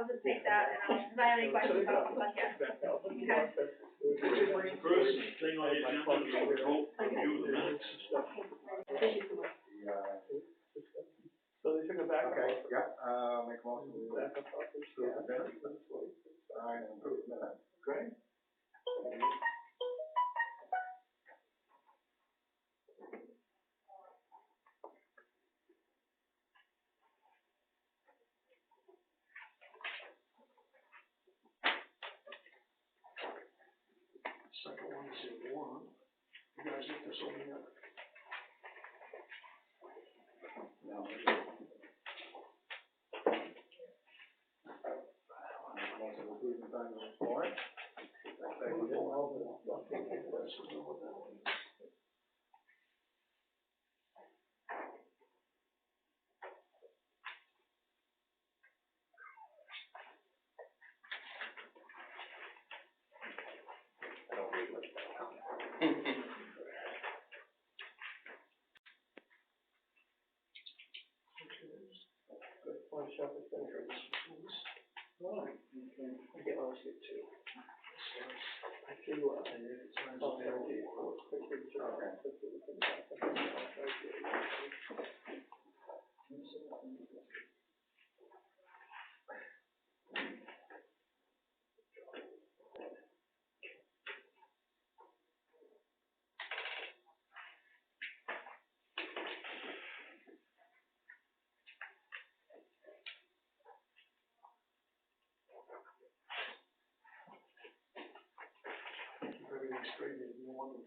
I'll just take that, and if I have any questions, I'll come back in. Okay. First thing on the agenda is to vote review the minutes. Thank you so much. So they took it back. Okay, yeah, make a motion to back up. Approve the minutes. Sign and approve the minutes. Great. Second one is in one. You guys get this over yet? No. Motion to approve the sign of the warrant. I get all shit too. I tell you what, Everything's straight in one time.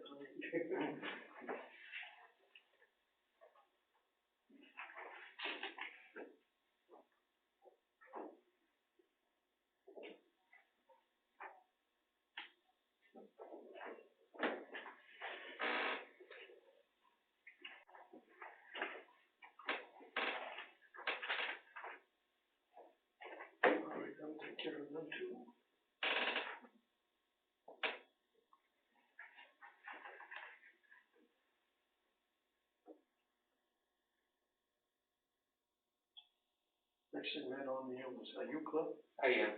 All right, that'll take care of them too. Next thing we had on the was, are you Cliff? I am.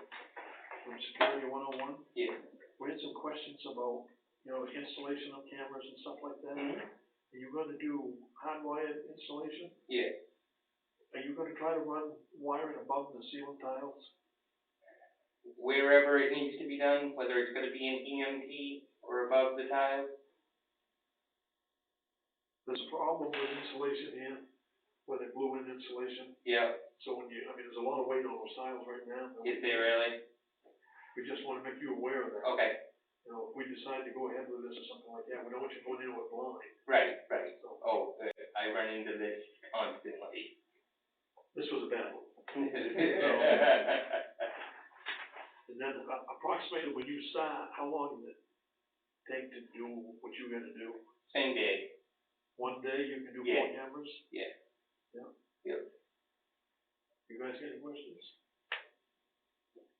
From Security 101? Yeah. We had some questions about, installation of cameras and stuff like that. Mm-hmm. Are you gonna do hardwired installation? Yeah. Are you gonna try to run wiring above the ceiling tiles? Wherever it needs to be done, whether it's gonna be an EMT or above the tile. There's a problem with insulation here, where they blew in insulation. Yeah. So there's a lot of weight on those tiles right now. Is there really? We just wanna make you aware of that. Okay. If we decide to go ahead with this or something like that, we don't want you going into it blind. Right. So, I run into this constantly. this was a bad one. And then approximately when you start, how long does it take to do what you gotta do? Same day. One day you can do 4 Yeah. cameras? Yeah. Yeah. Yep. You guys got any questions?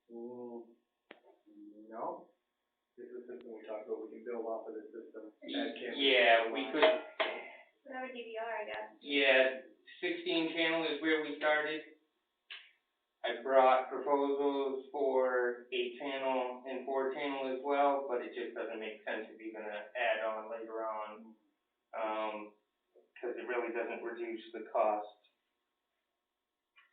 No. This is the system we talked about, we can build off of this system. Yeah, we could. Whatever DVR, I guess. Yeah, 16 channel is where we started. I brought proposals for 8 channel and 4 channel as well, but it just doesn't make sense if you're gonna add on later on. Because it really doesn't reduce the cost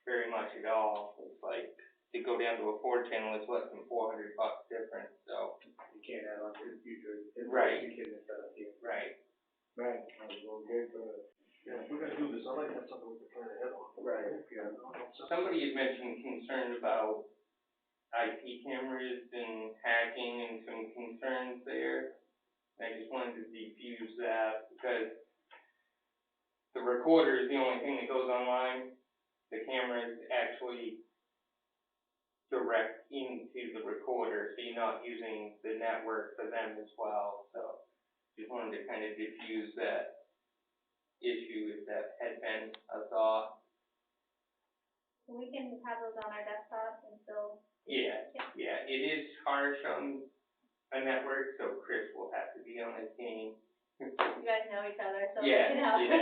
very much at all. It's like, to go down to a 4 channel, it's less than $400 difference, so. You can't add on to the future. Right. You can set up here. Right. Right. Well, good for the. Yeah, if we're gonna do this, I'd like to have something we can plan ahead on. Right, yeah. Somebody had mentioned concern about IP cameras and hacking and some concerns there. I just wanted to defuse that because the recorder is the only thing that goes online. The camera is actually direct into the recorder, so you're not using the network for them as well. So just wanted to kind of diffuse that issue if that had been a thought. We can have those on our desktops and still. Yeah, it is harsh on a network, so Chris will have to be on his team. You guys know each other, so Yeah,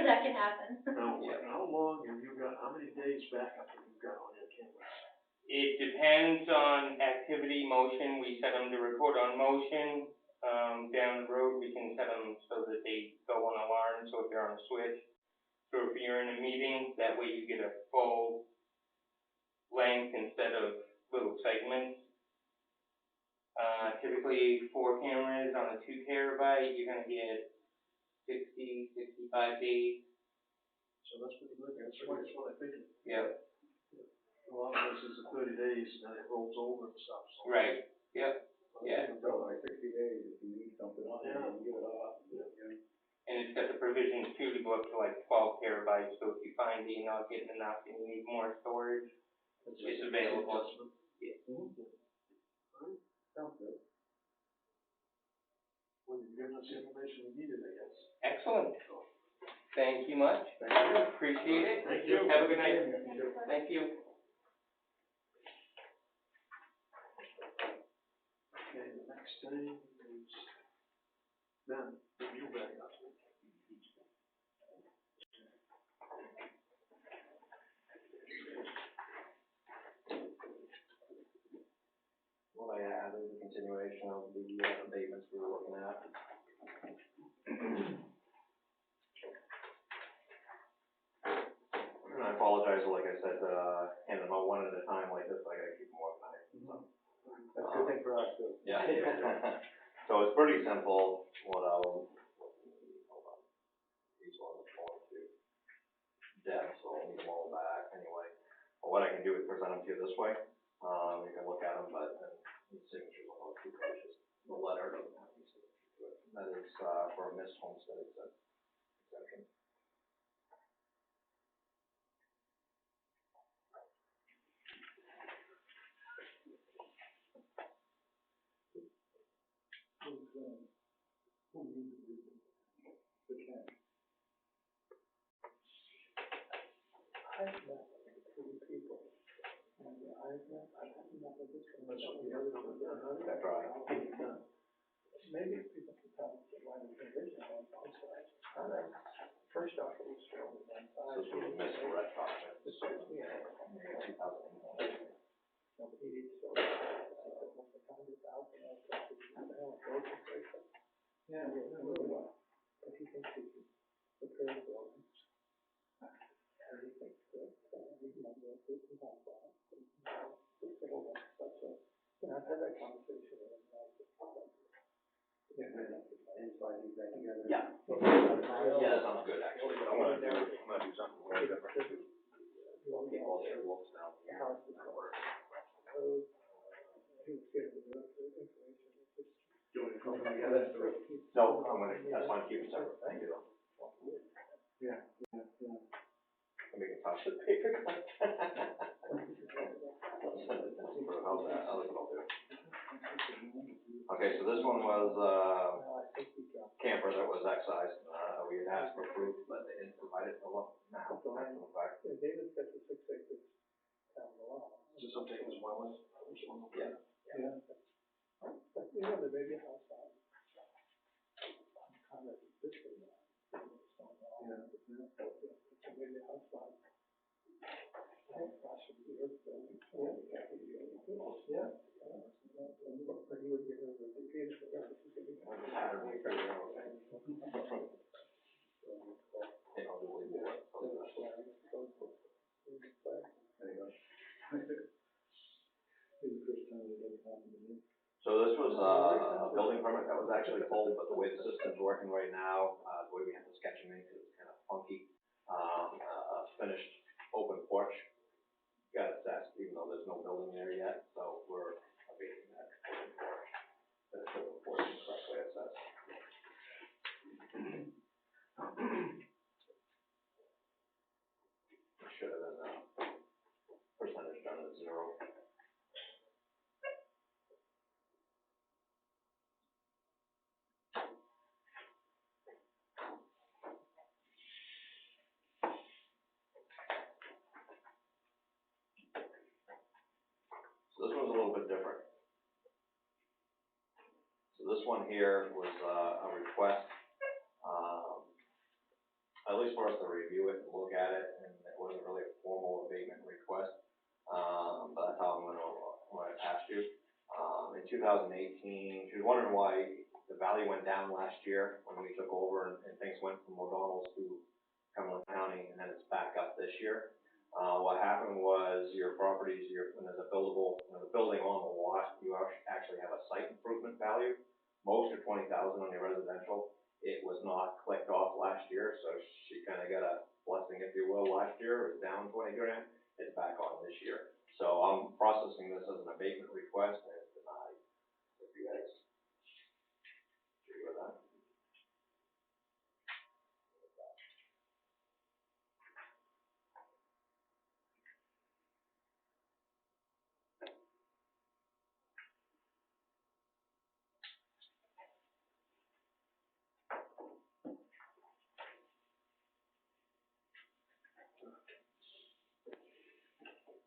that can happen. Now, how long have you got, how many days backup have you got on your cameras? It depends on activity, motion, we set them to record on motion. Down the road, we can set them so that they go on alarm, so if they're on a switch. So if you're in a meeting, that way you get a full length instead of little segments. Typically 4 cameras on a 2 terabyte, you're gonna get 60, 65 days. So that's pretty good, that's what I figured. Yep. A lot of this is 30 days, and then it rolls over and stuff, so. Right, yep, yeah. So like 60 days, if you need something on it, you can give it off. And it's got the provisions too to go up to like 12 terabytes, so if you find that you're not getting enough and you need more storage, it's available. Yeah. Sounds good. Well, you've given us the information we needed, I guess. Excellent. Thank you much. Thank you. Appreciate it. Thank you. Have a good night. Thank you. Okay, the next thing is, Ben, bring you back up. What I have is a continuation of the abatements we were looking at. And I apologize, like I said, handing them out one at a time like this, I gotta keep them organized. So. That's a good thing for us too. Yeah. So it's pretty simple, what I'll, hold on. These ones are going to Deb, so I'll need them all back anyway. But what I can do is present them to you this way. You can look at them, but the signatures on those 2 pages. The letter doesn't have any signature to it. That is, for a missed homestead exemption. I've met 3 people, and I've met with this one, the other one. That's right. Maybe people can tell us why the original on both sides. First off, it was shown on one side. This was a missed red document. This was, yeah, 2008. nobody sold it. Almost 100,000. Yeah, but he thinks he can repair the building. And he thinks that, we can have a good time for it. It's a whole bunch of stuff, so, I've had that conversation with him, Inside, you bring together. Yeah. Yeah, that sounds good actually, but I'm gonna do something a little different too. Keep all their looks down here. House is over. He was scared to do it, so the information is just. Doing it all together. No, that's fine, keep it separate, thank you though. Yeah. Let me get touch the paper. How's that? I'll do it. Okay, so this one was, camper that was excised, we had asked for proof, but they didn't provide it till now, after the fact. David's got the 6 acres down the line. Is this something as well as? Yeah. Yeah. But, there may be a house on. Kind of existing now. Yeah. There may be a house on. Across from the earth building. Yeah. But he would get rid of the computer for that. Pattern we figured out. They don't really do it. So this was a building permit that was actually pulled, but the way the system's working right now, the way we have to sketch them in, because it's kind of funky, a finished open porch got assessed, even though there's no building there yet, so we're abating that open porch. That open porch is correctly assessed. Should have been percentage done at 0. So this one's a little bit different. So this one here was a request, at least for us to review it and look at it, and it wasn't really a formal abatement request. But that's how I'm 2018, she was wondering why the value went down last year when we took over and things went from O'Donnell's to Cumberland County, and then it's back up this year. What happened was your properties, when there's a buildable, when the building on the lot, you actually have a site improvement value. Most are 20,000 on your residential. It was not clicked off last year, so she kind of got a blessing, if you will, last year. It was down 20 grand. It's back on this year. So I'm processing this as an abatement request, and it's denied. If you guys agree with that.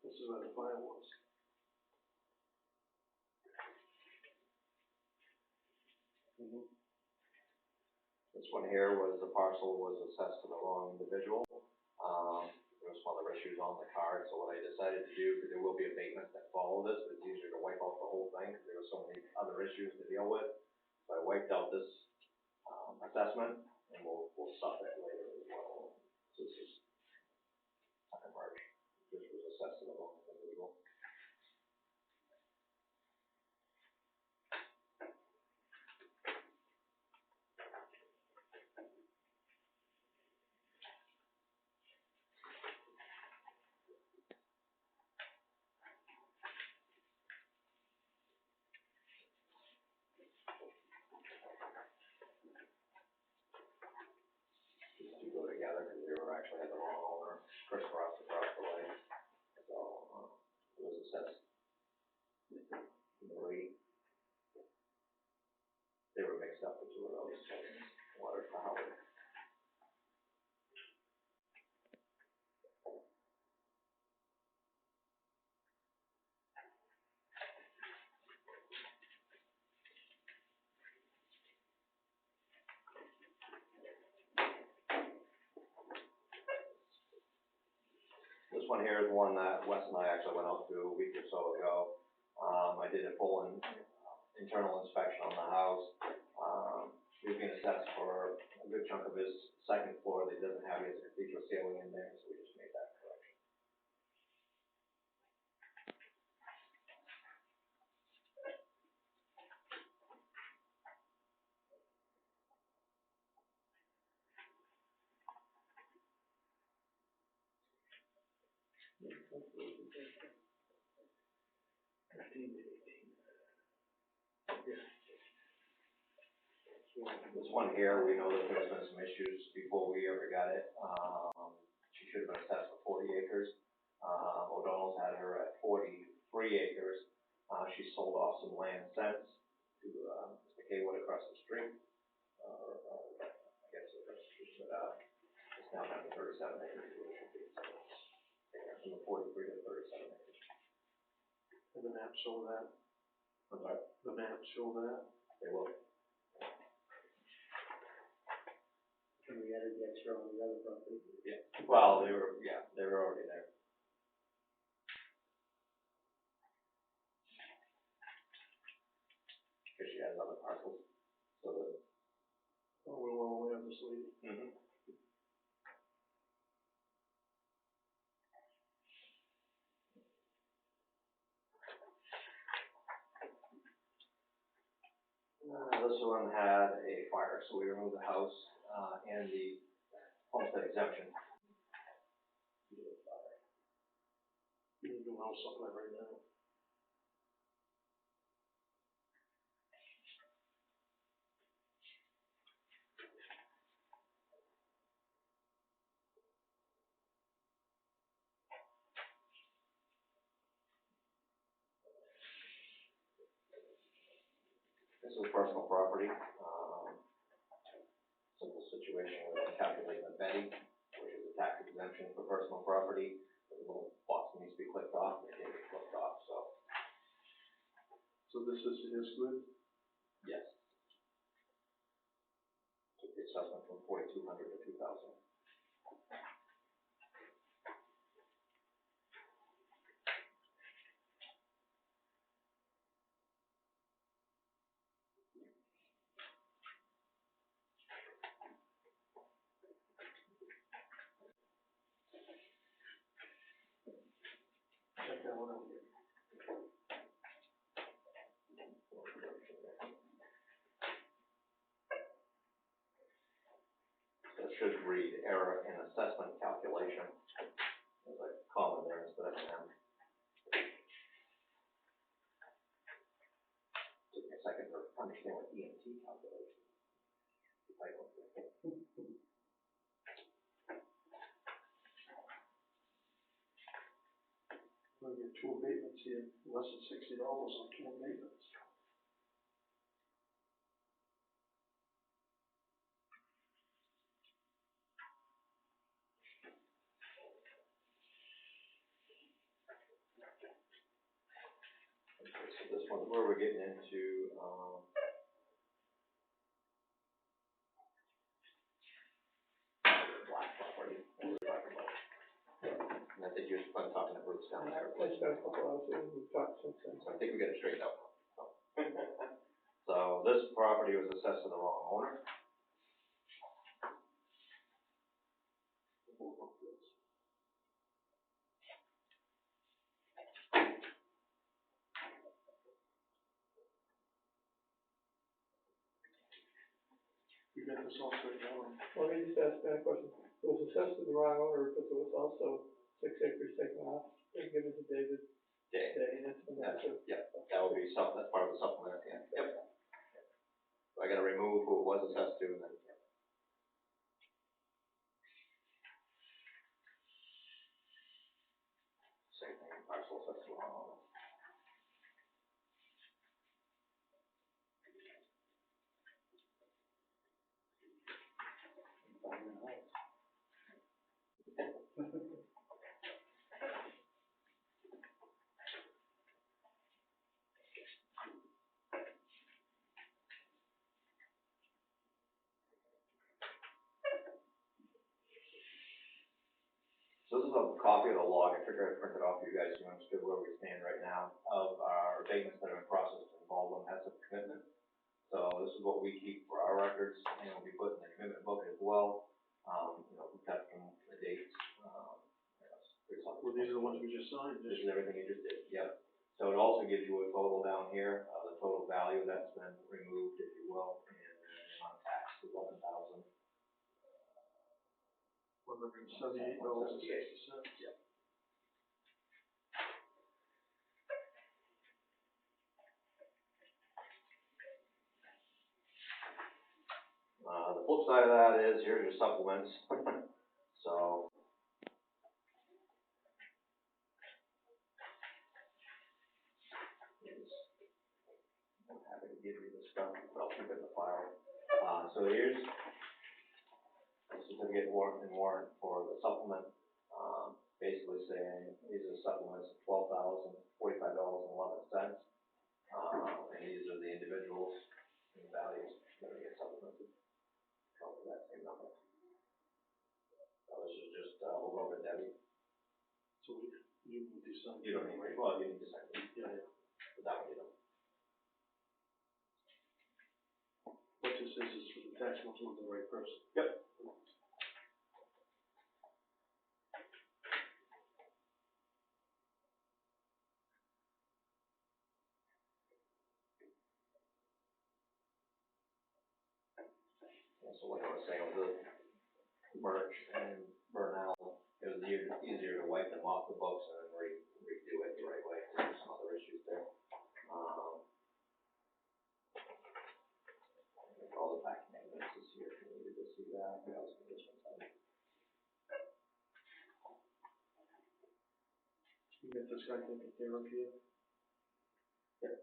This is where the fire was. This one here was the parcel was assessed to the wrong individual. There was some other issues on the card, so what I decided to do, because there will be abatements that follow this, but it's easier to wipe out the whole thing, because there were so many other issues to deal with. So I wiped out this, assessment, and we'll stop it later as well. So this is second March, this was assessed to the wrong individual. These two go together, because they were actually had the wrong owner, crisscrossed across the way. So, it was assessed in the rate. They were mixed up, the two of those, so water for Howard. This one here is one that Wes and I actually went out to a week or so ago. I did a full internal inspection on the house. He's been assessed for a good chunk of his second floor that he doesn't have his cathedral ceiling in there, so we just made that correction. This one here, we know that there's been some issues before we ever got it. She should have been assessed for 40 acres. O'Donnell's had her at 43 acres. She sold off some land since to Mr. Kaywood across the street. I guess it's now down to 37 acres. From the 43 to 37 acres. And the map show that? I'm sorry? The map show that? They will. And we added the extra on the other property. Yeah. Well, they were already there. Because she had other parcels. So the. Oh, we're well aware of this lady. Mm-hmm. This one had a fire, so we removed the house, and the homestead exemption. You can do house supply right now. This is personal property. Simple situation where they calculate the Betty, which is a tax exemption for personal property. The little box needs to be clicked off, and it didn't get clicked off, so. So this is good? Yes. Took the assessment from 4,200 to 2,000. should read error in assessment calculation. There's a comma there instead of an M. Took me a second to understand what EMT calculation is. We'll get two abatements here, less than $60 on two abatements. Okay, so this one, where we're getting into, black property, what we're talking about. And I think you're talking to Bruce down there. It's been a couple hours, we've talked since then. So I think we got it straightened out. So this property was assessed to the wrong owner. We got this all straightened out. Let me just ask that question. It was assessed to the wrong owner, but there was also 6 acres taken off and given to David Day. Day, and it's been that too. Yep, that would be something, that's part of the supplement at the end. Yep. So I gotta remove who it was assessed to and then. Same thing, parcel assessed to the wrong owner. So this is a copy of the log, I figured I'd print it off for you guys to understand where we stand right now of our abatements that are in process to involve them as a commitment. So this is what we keep for our records, and we put in the commitment book as well. We kept from the dates, Well, these are the ones we just signed. this is everything you just did, yep. So it also gives you a total down here, the total value that's been removed, if you will, and on tax, $11,000. $178.60. Yep. The flip side of that is, here's your supplements. So. I'm happy to give you this stuff, but I'll keep it in the file. So here's a certificate warrant for the supplement, basically saying these are the supplements of $12,045.11. And these are the individuals and values that are get supplemented. Come to that same number. This is just, we'll go over Debbie. So you need to sign. You don't need to, well, you need to sign it. Yeah. But that one you don't. What this is for the tax ones with the right person. Yep. So like I was saying, with the Birch and Burnell, it was easier to wipe them off the books and then redo it the right way. There's some other issues there. All the back maintenance is here if you needed to see that. I was this one side. You get this guy taken care of here. Yep.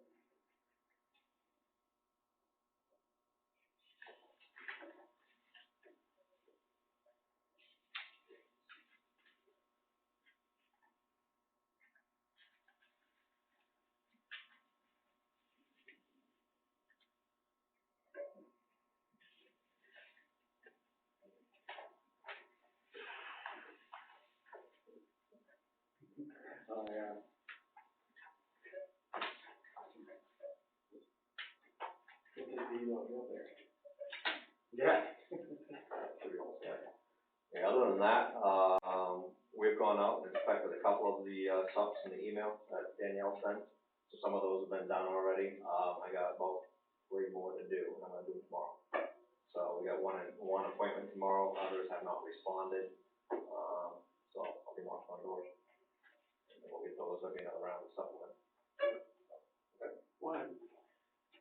Oh, yeah. Get the deed on your there. Yeah. Yeah, other than that, we've gone out and inspected a couple of the, subs in the email that Danielle sent. So some of those have been done already. I got about 3 more to do, and I'm gonna do them tomorrow. So we we got one appointment tomorrow, others have not responded, so I'll be knocking on doors. And we'll get those, there'll be another round of supplement. Why,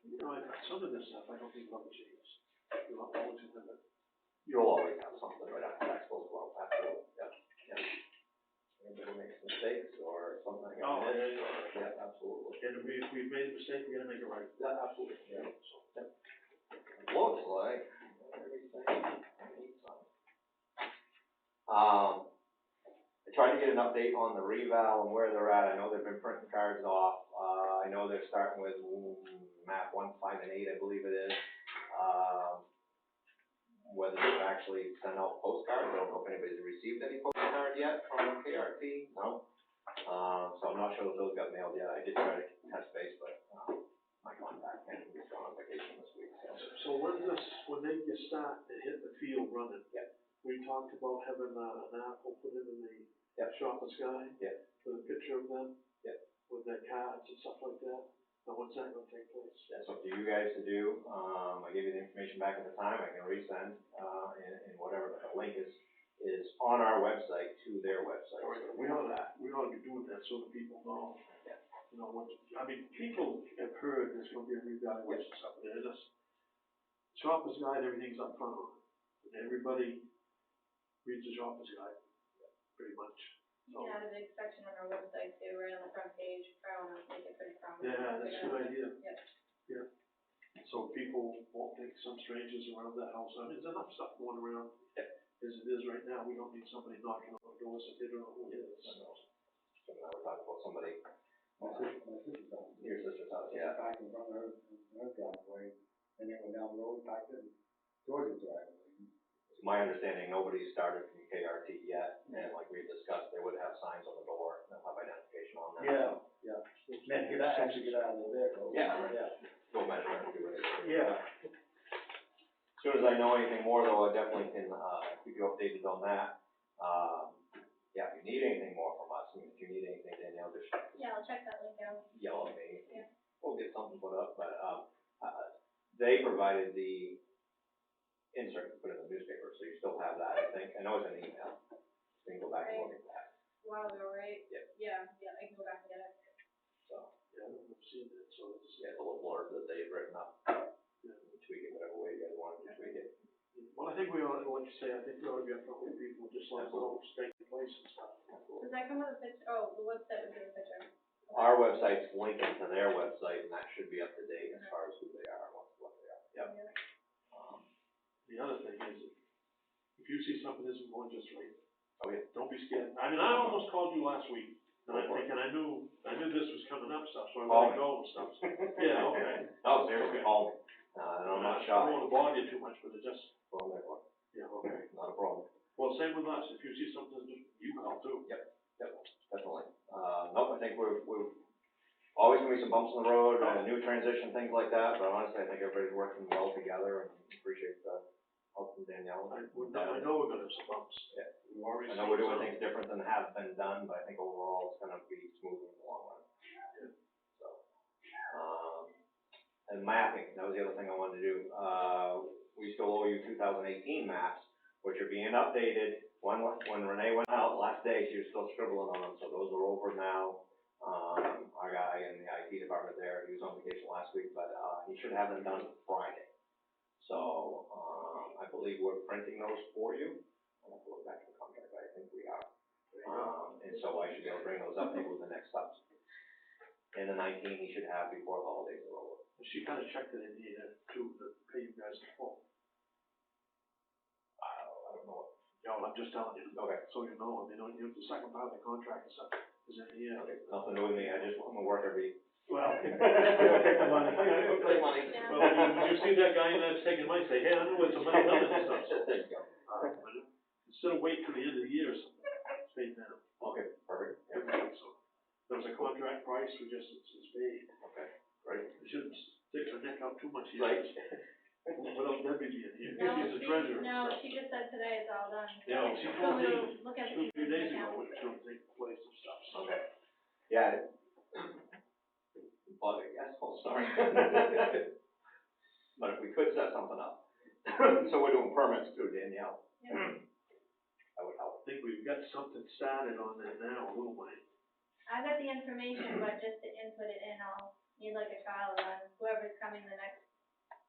you know, some of this stuff, I don't think will ever change. You'll always have it. You'll always have something right after tax goes well, absolutely, yeah. Anybody makes mistakes or something like that. Oh, yeah, Yeah, absolutely. And if we've made a mistake, we gotta make it right. Yeah, absolutely, yeah. So, Looks like everything needs some. I tried to get an update on the reval and where they're at. I know they've been printing cards off. I know they're starting with map 1, 5, and 8, I believe it is. Whether they've actually sent out postcards, I don't know if anybody's received any postcard yet from KRT, no. So I'm not sure if those got mailed yet. I did try to touch base, but, my contact and he's gone on vacation this week, so. So when they start to hit the field running, we talked about having an apple put in the shopper's guide. With a picture of them. With their cards and stuff like that. Now, when's that gonna take place? That's up to you guys to do. I gave you the information back at the time. I can resend, and whatever, but the link is on our website to their website. All right, So we ought to be doing that so that people know. You know, I mean, people have heard there's gonna be a revaluation stuff there. This shopper's guide, everything's up front on it. And everybody reads the shopper's guide, pretty much. You can add a big section on our website too, right on the front page, I wanna make it pretty prominent. Yeah, that's a good idea. Yep. Yeah. So people won't think some strangers around that house. I mean, there's enough stuff going around as it is right now. We don't need somebody knocking on the doors if they don't know who it is. I know. So now we're talking about somebody, My sister's house. your sister's house, yeah. Back in front of her driveway, and then went down the road, back to George's driveway. It's my understanding, nobody started from KRT yet, and like we discussed, they would have signs on the door, they'll have identification on them. Yeah. Then get out, actually get out of the vehicle. Yeah. Go measure and do it. Yeah. As soon as I know anything more though, I definitely can, keep you updated on that. Yeah, if you need anything more from us, and if you need anything, Danielle, just Yeah, I'll check that link out. yell at me. Yeah. We'll get something put up, but, they provided the insert to put in the newspaper, so you still have that, I think. I know it's an email. So you can go back and look at that, Wow, ago, right? Yep. Yeah, I can go back and get it. so. Yeah, I've seen that, so it's. Yeah, it's a little blurb that they've written up. Yeah. Tweak it whatever way you guys want to tweak it. Well, I think we ought to, like you say, I think we ought to be upfront with people, just let them know what's taking place and stuff. Does that come with a picture? Oh, the website would give a picture. Our website's linking to their website, and that should be up to date as far as who they are and what they are. Yep. Yeah. The other thing is, if you see something isn't going just right, Oh, yeah. don't be scared. I mean, I almost called you last week, and I'm thinking, I knew this was coming up stuff, so I let it go and stuff. Yeah, okay. Oh, seriously, call me. And I'm not shy. I don't want to bother you too much, but it just, Well, there you go. yeah, okay. Not a problem. Well, same with us. If you see something, you call too. Yep, definitely. Nope, I think we're always gonna be some bumps in the road, new transition, things like that, but honestly, I think everybody's working well together and appreciate the help from Danielle. I know we're gonna have some bumps. Yeah. We've already I know we're seen doing some. things different than have been done, but I think overall it's gonna be smooth in the long run. Yeah. So, and mapping, that was the other thing I wanted to do. We still owe you 2018 maps, which are being updated. When Renee went out last day, she was still scribbling on them, so those are over now. Our guy in the IT department there, he was on vacation last week, but, he should have them done Friday. So, I believe we're printing those for you. I'll have to look back at the contract, but I think we are. And so I should be able to bring those up maybe with the next steps. And the 19 he should have before the holidays are over. She kind of checked it in here too, to pay you guys the full. I don't know. No, I'm just telling you. Okay. So you know, I mean, the second part of the contract and stuff is in here. Okay, nothing to do with me, I'm a worker bee. Well. Take the money. Take money. Yeah. Well, when you see that guy that's taking money, say, hey, I know where some money coming and stuff. There you go. But instead of waiting till the end of the year or something, it's paid now. Okay, perfect. Everything, so. There was a contract price, it's paid. Okay, great. We shouldn't stick our neck out too much here. Right. Without Debbie being here, No, she's the treasurer. No, she just said today it's all done. Yeah, she So told me we'll look at a the few days account. ago, which don't take place and stuff, so. Okay. Yeah. Bug, I guess, oh, sorry. But if we could set something up. so we're doing permits too, Danielle. Yeah. That would help. I think we've got something started on that now, a little way. I got the information, but just to input it in, I'll need like a trial run. Whoever's coming the next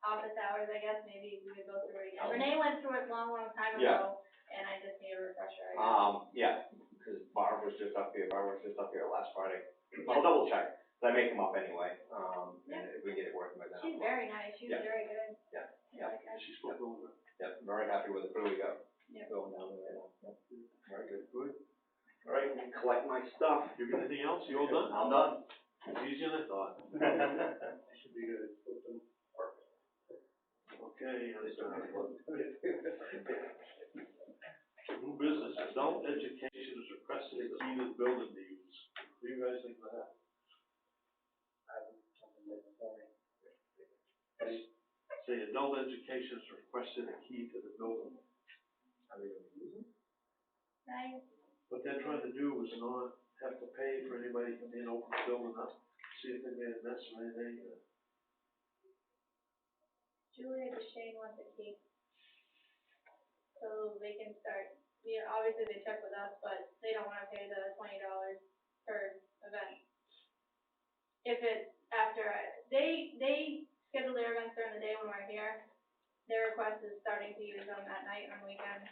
office hours, I guess, maybe we could go through it again. Renee went through it long time ago, and I just need a refresher, I guess. Yeah, because Barb was just up here last Friday. I'll double check, 'cause I make them up anyway, and if we get it working by then. She's very nice, she's very good. Yeah. I like her. She's spoke over it. Yep, very happy with it, what do we got? Yep. Going down there right now. Yep. Very good. Good. All right, collect my stuff. You got anything else? You all done? I'm done. It's easier than I thought. I should be good. Okay, new business, adult education is requested a key to the building to use. What do you guys think of that? Say adult education is requested a key to the building. Are we gonna use it? Nice. What they're trying to do is not have to pay for anybody to come in, open the building up, see if they made a mess or anything. Julia DeShane wants a key. So they can start, obviously they check with us, but they don't wanna pay the $20 per event. If it's after, they schedule their events during the day when we're here. Their request is starting to use them at night on weekends.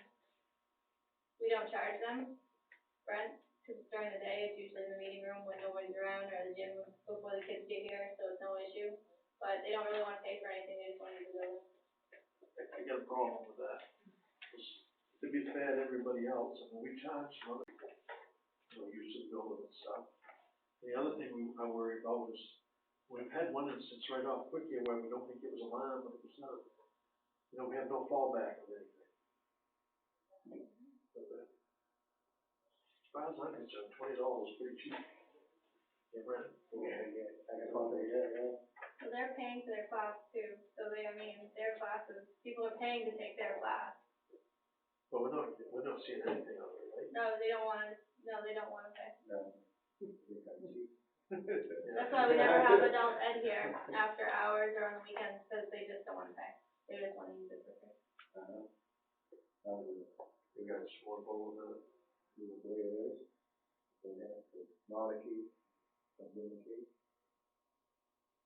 We don't charge them rent, because during the day, it's usually in the meeting room when nobody's around, or the gym before the kids get here, so it's no issue. But they don't really wanna pay for anything, they just wanna use the building. I got a problem with that. 'Cause to be fair to everybody else, I mean, we charge money, use of the building and stuff. The other thing I worry about is, we've had one instance right off quick here where we don't think it was alarmed, but it was not. We have no fallback of anything. But, as far as I'm concerned, $20 is pretty cheap. Yeah, rent. So they're paying for their class too, so their classes, people are paying to take their class. But we're not seeing anything of it, right? No, they don't wanna pay. No. That's why we never have adult ed here after hours or on the weekends, because they just don't wanna pay. They just wanna use it for free. You guys want to go with that? The way it is, they have to not a key, don't give them a key.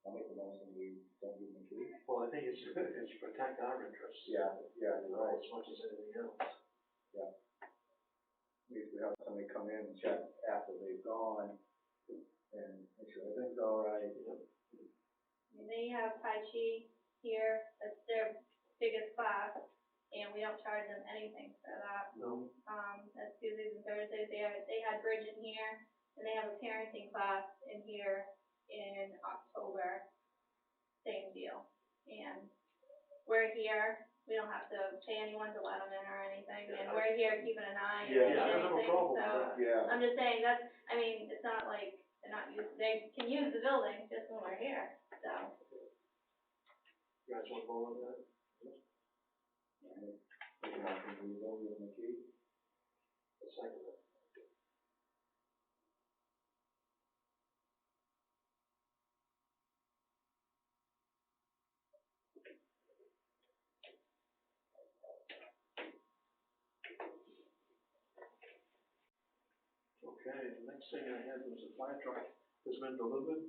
I'll make the motion, we don't give them a key. Well, I think it's to protect our interests. Yeah, you're right. As much as anything else. We used to have somebody come in and check after they've gone and make sure everything's all right. They have Tai Chi here, that's their biggest class, and we don't charge them anything for that. No. That's Tuesdays and Thursdays, they had bridge in here, and they have a parenting class in here in October, same deal. And we're here, we don't have to pay anyone to let them in or anything, and we're here keeping an eye Yeah, and I don't have a anything, problem with so. that. Yeah. I'm just saying it's not like they're not they can use the building just when we're here, so. You guys want to go with that? Make a motion, we don't give them a key. A second. Okay, the next thing I had was a fire truck has been delivered.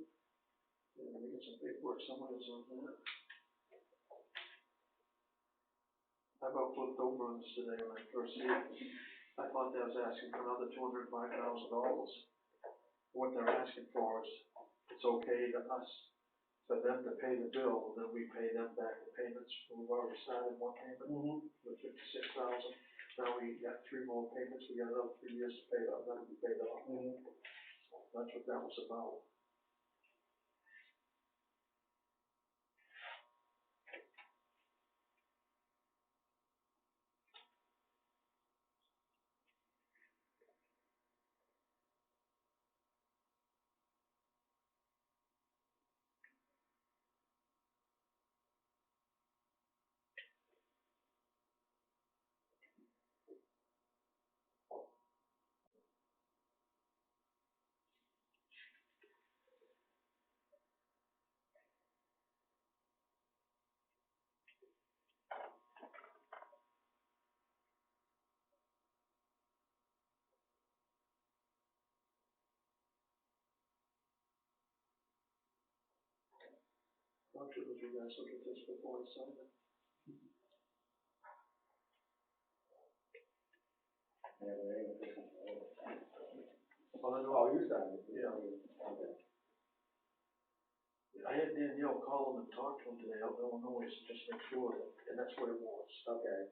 And we get some paperwork, someone is on that. I about flipped over on this today when I first see it. I thought they was asking for another $205,000. What they're asking for is, it's okay to us, for them to pay the bill, and then we pay them back the payments. We've already started one payment with $56,000. Now we got 3 more payments, we got another 3 years to pay it off, that'll be paid off. That's what that was about. Talk to you guys, look at this before I sign it. Well, I know. Oh, you signed it? Yeah. Okay. I had Danielle call him and talk to him today out in Illinois, just make sure that, and that's what it was. Okay.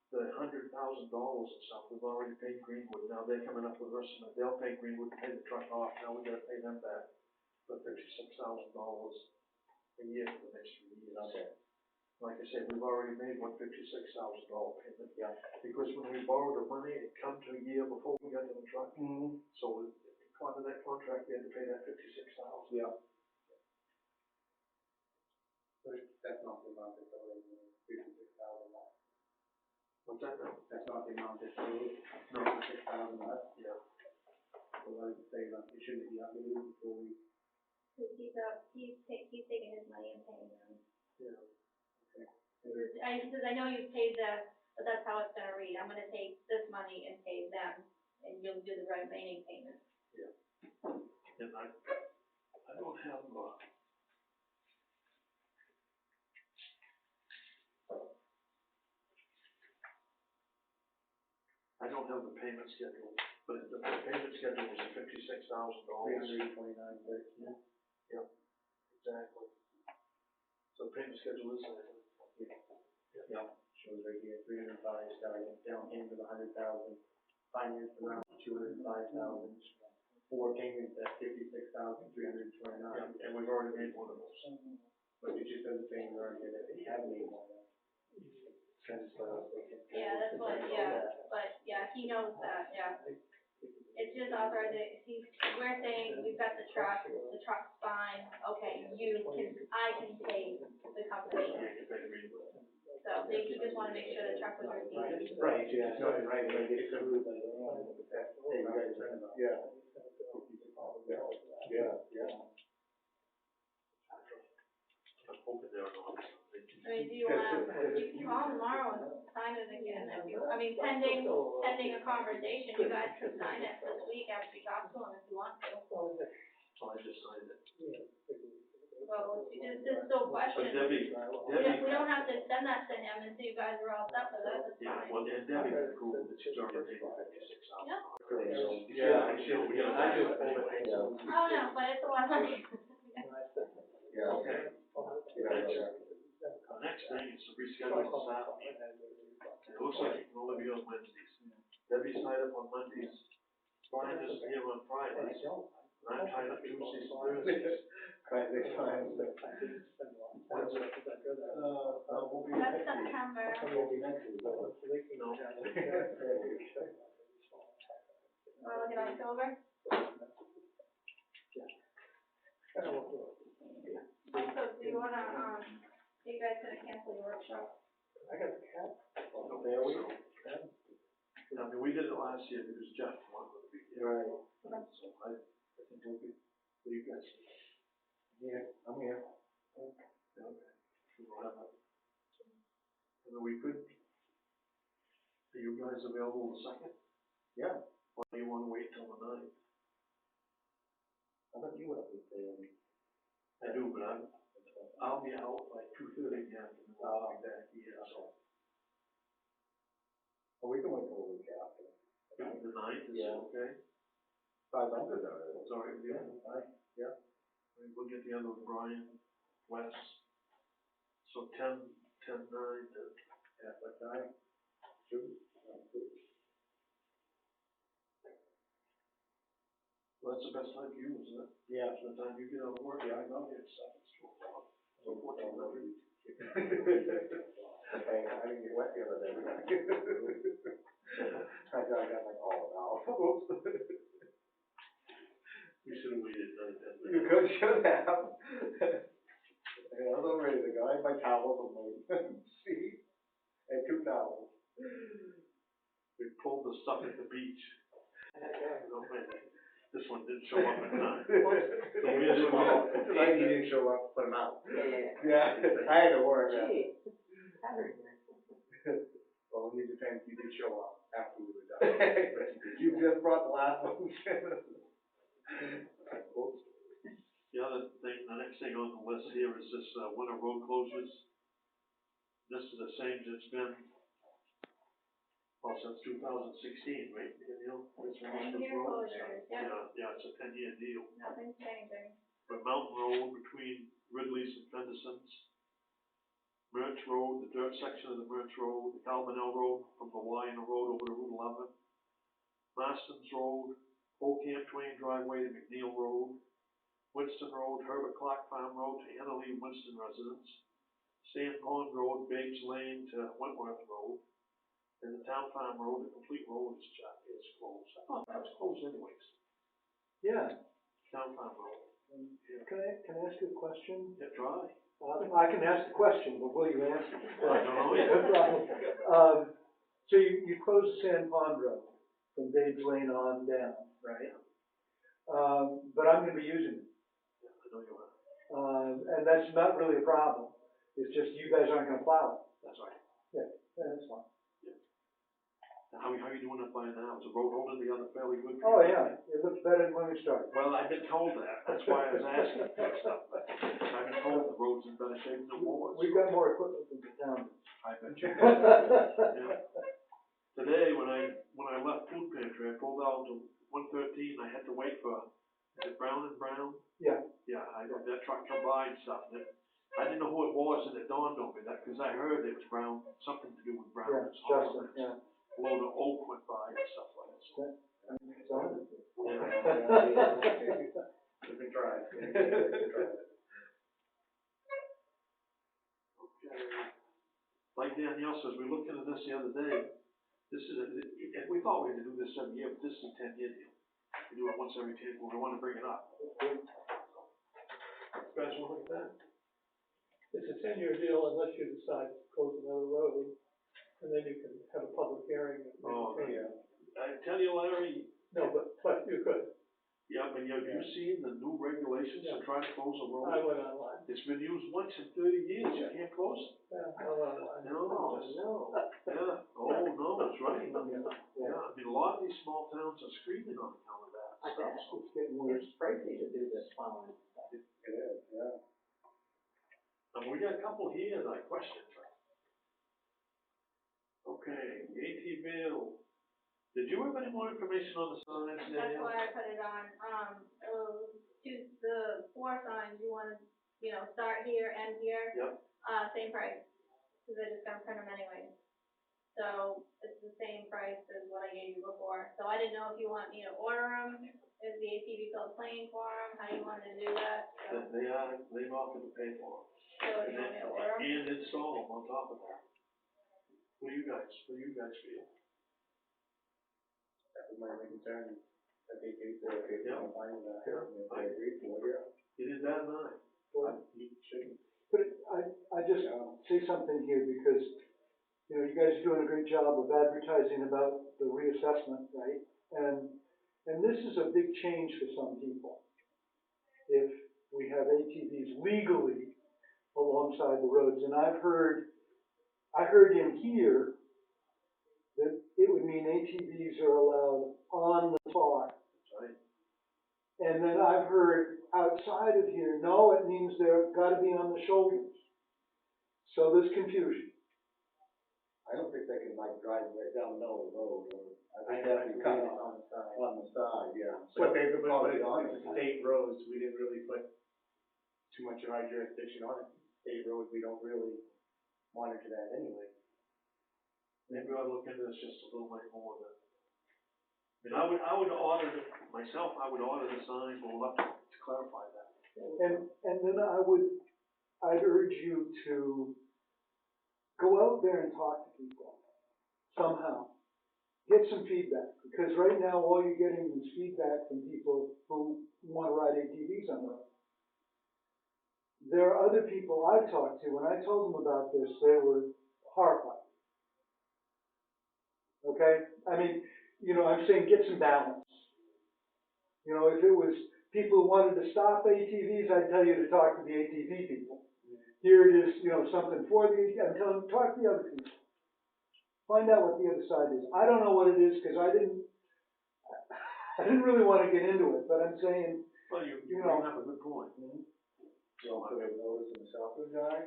The $100,000 and stuff, we've already paid Greenwood, now they're coming up with the rest of it, they'll pay Greenwood to pay the truck off, now we gotta pay them back for $56,000 a year for the next 3 years. Okay. Like I said, we've already made one $56,000 payment. Yeah. Because when we borrowed the money, it come to a year before we got to the truck. Mm-hmm. So part of that contract, we had to pay that $56,000. Yeah. That's not the amount that's owed, $56,000. What's that now? That's not the amount that's owed, No. $56,000. Yeah. So like I say, like, it shouldn't be updated before we. Cause he's taking his money and paying them. Yeah. Because I know you've paid but that's how it's gonna read, I'm gonna take this money and pay them, and you'll do the remaining payment. Yeah. And I don't have, I don't have the payment schedule, but the payment schedule was $56,000. $329.13. Yep, exactly. So the payment schedule is there. Yeah, shows right here, 305 starting, down payment of 100,000, finance amount 205,000, 4 payments at 56,329. Yeah, and we've already made one of those. But it just doesn't say anywhere here that they have made one. Yeah, that's what, but, he knows that, It's just authorized, we're saying, we've got the truck's fine, okay, I can pay the company. So they just wanna make sure the truck was received. Right, yeah, no, you're right, like, it's approved by the, yeah. Yeah. I'm hoping they're not. I mean, do you can call tomorrow and sign it again, pending a conversation, you guys can sign it this week after you talk to them if you want to. So I just signed it. Well, if you just still question. But Debbie. We don't have to send that to him until you guys are all set with it, that's Yeah, fine. well, and Debbie approved that she's already paid $56,000. Yeah. Yeah, we gotta. I just pulled it. Oh, no, but it's a lot of money. Yeah. Okay. Yeah. The next thing is to reschedule the staff meeting. It looks like it can only be on Wednesdays. Debbie's tied up on Mondays. Brian isn't here on Fridays. And I'm tied up Tuesdays and Thursdays. Friday, fine. When's it? We'll be That's next week. September. We'll be next week. No. Wanna look at October? Also, do you wanna, you guys gonna cancel your workshop? I got a cat. There we go. I mean, we did it last year because Jeff wanted to be here. Right. So I think we'll be, what do you guys think? Yeah, I'm here. Okay. We'll have it. And then we could, are you guys available the 2nd? Yeah. Or do you wanna wait till the 9th? I thought you would have to stay in. I do, but I'll be out like 2:30 in the afternoon. I'll be back here, so. Well, we can wait till the week after. The 9th is Yeah. okay? I'm good at it. It's all right with you? Yeah. We'll get together with Brian, Wes. So 10, 9, At what time? 2. well, that's the best time for you, isn't it? Yeah. That's the time you get out of work. Yeah, I know it's 7, it's 2 o'clock. So 1400. Hey, I didn't get wet the other day. I got like all an hour. We should have waited another 10 You minutes. should have. Hey, I was all ready to go. I had my towels on my seat and 2 towels. We pulled the stuff at the beach. No, wait, this one didn't show up in time. So we had to Tonight he didn't show up, put him out. Yeah, I had to work. Well, in your defense, you did show up after we were done. You just brought the last one. Oops. The other thing, the next thing on the list here is this, winter road closures. This is the same as it's been, well, since 2016, right, Danielle? This one was the 10-year road. closures, yep. Yeah, it's a 10-year deal. Nothing's changing. But Mountain Road between Ridley's and Fenderson's, Birch Road, the dirt section of the Birch Road, the Calmanel Road from the Y in the road over to Route 11, Marston's Road, Old Camp Twain driveway to McNeil Road, Winston Road, Herbert Clark Farm Road to Annalee Winston residence, Sand Pond Road, Bates Lane to Wentworth Road, and the Town Farm Road, the complete road is closed. I thought that was closed anyways, Yeah. Town Farm Road. Can I ask you a question? Yeah, try. I can ask the question, but will you answer? I don't know yet. No problem. So you closed the Sand Pond Road from Bates Lane on down, right? But I'm gonna be using it. Yeah, I know you are. And that's not really a problem. It's just you guys aren't gonna plow it. That's right. Yeah, that's fine. How are you doing up by now? Is the road holding together fairly good? Oh, yeah, it looks better than when we started. Well, I've been told that. That's why I was asking for stuff. I've been told the road's in better shape than it was. We've got more equipment than the town. I bet you. Yeah. Today, when I left food pantry, I pulled out to 113, I had to wait for, is it Brown and Brown? Yeah. Yeah, I got that truck come by and stuff, and I didn't know who it was, and it dawned on me that, because I heard it was Brown, something to do with Brown. Yeah, Justin, yeah. Load of oak went by and stuff like that. So, We can try. Like Danielle says, we looked into this the other day. This is, and we thought we had to do this every year, but this is a 10-year deal. We do it once every 10, when we want to bring it up. You guys want to look at that? It's a 10-year deal unless you decide to close another road, and then you can have a public hearing and make a change. I tell you, Larry, No, but you could. yeah, but have you seen the new regulations to try to close a road? I went online. It's been used once in 30 years, you can't close it. Yeah, I went online. No, yeah, oh, no, that's right. Yeah, I mean, a lot of these small towns are screaming on account of that stuff. So It's getting worse. It's pricey to do this plowing. it is, yeah. We got a couple here that I questioned. Okay, ATV. Did you have any more information on the signs, That's Danielle? why I put it on, choose the 4 signs, you wanna, start here, end here. Yep. Same price, cause they're just gonna print them anyway. So, it's the same price as what I gave you before, so I didn't know if you want me to order them, is the ATV still playing for them, how you wanted to do that, so. They've offered to pay for them. So, you want me to order them? And install them on top of that. What do you guys feel? That was my only concern. I think it's, Yeah. I'm fine with that. Yeah. I agree with you. It is that night. You shouldn't. But I just say something here because, you guys are doing a great job of advertising about the reassessment, right? And this is a big change for some people. If we have ATVs legally alongside the roads, and I heard in here that it would mean ATVs are allowed on the tar. That's right. And then I've heard outside of here, no, it means they've got to be on the shoulders. So there's confusion. I don't think they can drive right down the middle of the road, or, I think I that would be cut off on the side. on the side, yeah. But they, Probably but on it's the state roads, we didn't really put too much of our jurisdiction on it. State roads, we don't really monitor that anyway. Maybe I'll look into this just a little bit more then. I mean, I would order myself, I would order the signs, but we'll have to clarify that. And then I'd urge you to go out there and talk to people somehow. Get some feedback, because right now all you're getting is feedback from people who want to ride ATVs on the road. There are other people I've talked to, when I told them about this, they were horrified. Okay? I mean, I'm saying get some balance. If it was people who wanted to stop ATVs, I'd tell you to talk to the ATV people. Here it is, something for the ATV, I'm telling you, talk to the other people. Find out what the other side is. I don't know what it is, because I I didn't really wanna get into it, but I'm saying, Well, you You bring know. up a good point. You don't put a notice in the Southwood guy?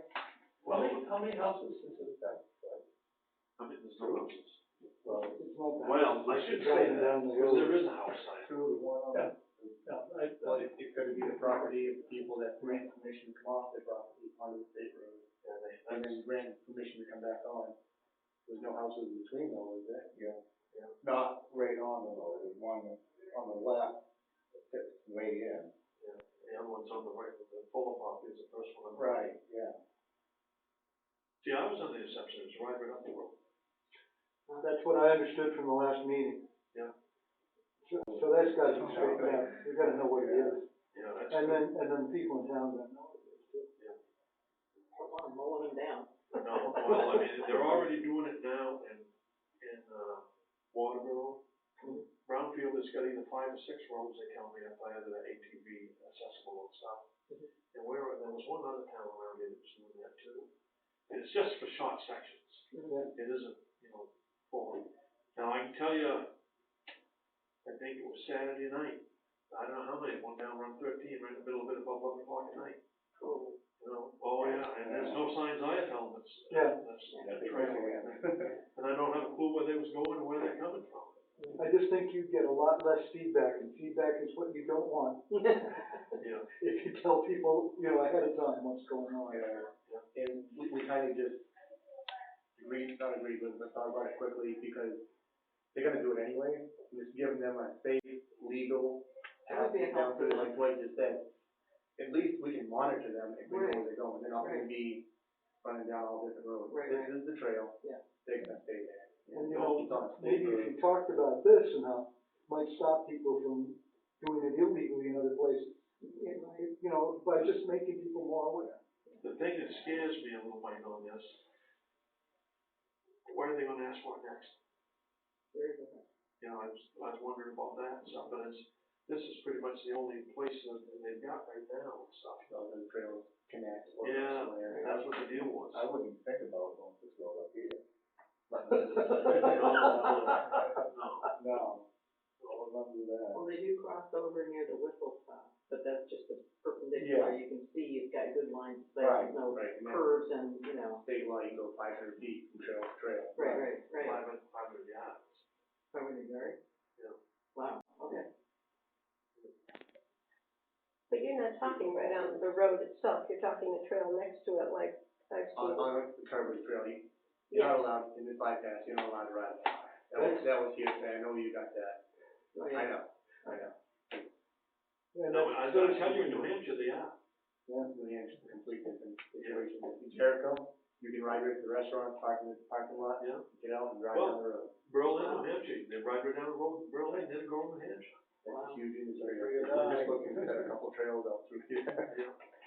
How many houses is it that? I mean, there's no houses. Well, it's not the Well, house, I it's should say driving that, down the because road. there is a house site. two to one on Yeah. it. No, Well, it's gonna be the property of the people that grant permission to come off their property onto the state road, and then grant permission to come back on. There's no houses in between though, is there? Yeah. Not right on the road, there's one on the left, that fits way in. Yeah, the other one's on the right, the fuller property is the first one. Right, yeah. See, I was under the assumption it was right up the road. That's what I understood from the last meeting. Yeah. So that's gotta be straightened out, we gotta know what it is, Yeah, that's and good. then people in town gotta know what it is too. Come on, mowing them down. No, well, I mean, they're already doing it now in Waterboro. Brownfield has got either 5 or 6 roads they tell me up there that are ATV accessible and stuff. And there was one other town around here that was doing that too. And it's just for short sections. It isn't, full. Now, I can tell you, I think it was Saturday night. I don't know how many went down Run 13 right in the middle of it about 11 o'clock at night. Oh yeah, and there's no signs I tell them, that's the trail. And I don't have a clue where they was going or where they're coming from. I just think you get a lot less feedback, and feedback is what you don't want. Yeah. If you tell people, ahead of time what's going on. And we kind of just not agreed, but thought about it quickly because they're gonna do it anyway. And just giving them a safe, legal path down to like what you just said. At least we can monitor them if we know where they're going. They're not gonna be running down all different roads. This is the trail. Yeah. They're gonna stay there. And It's on a state maybe road. if you talked about this and how it might stop people from doing it illegally in other places, by just making people more aware. The thing that scares me a little bit on this, what are they gonna ask for next? I was wondering about that and stuff, but this is pretty much the only place that they've got right now and stuff. So the trails connect. or Yeah, somewhere. that's what the deal was. I wouldn't even think about going this road up here. No. No, I wouldn't do that. Well, they do cross over near the whistle stop, but that's just a perpendicular, you can see you've got good lines, Right, there's no right, and that's curves and, state law, you can go 500 feet from trail to trail. right. 500 yards. 500 yards? Yeah. Wow, okay. But you're not talking right on the road itself, you're talking the trail next to it, like I've On seen. the curb of the trail, you're not allowed, in this bypass, you're not allowed to ride. That was hearsay, I know you got that. Oh, I yeah. know. And No, that's- I gotta tell you, in New Hampshire, they are. New Hampshire's a complete different situation. In Jericho, you can ride right to the restaurant, park in the parking lot, Yeah. get out and drive Well, down the road. Berlin, New Hampshire, they ride right down the road in Berlin, then go to New Hampshire. That's a huge industry. Free or We're die. just looking to set a couple trails out through here.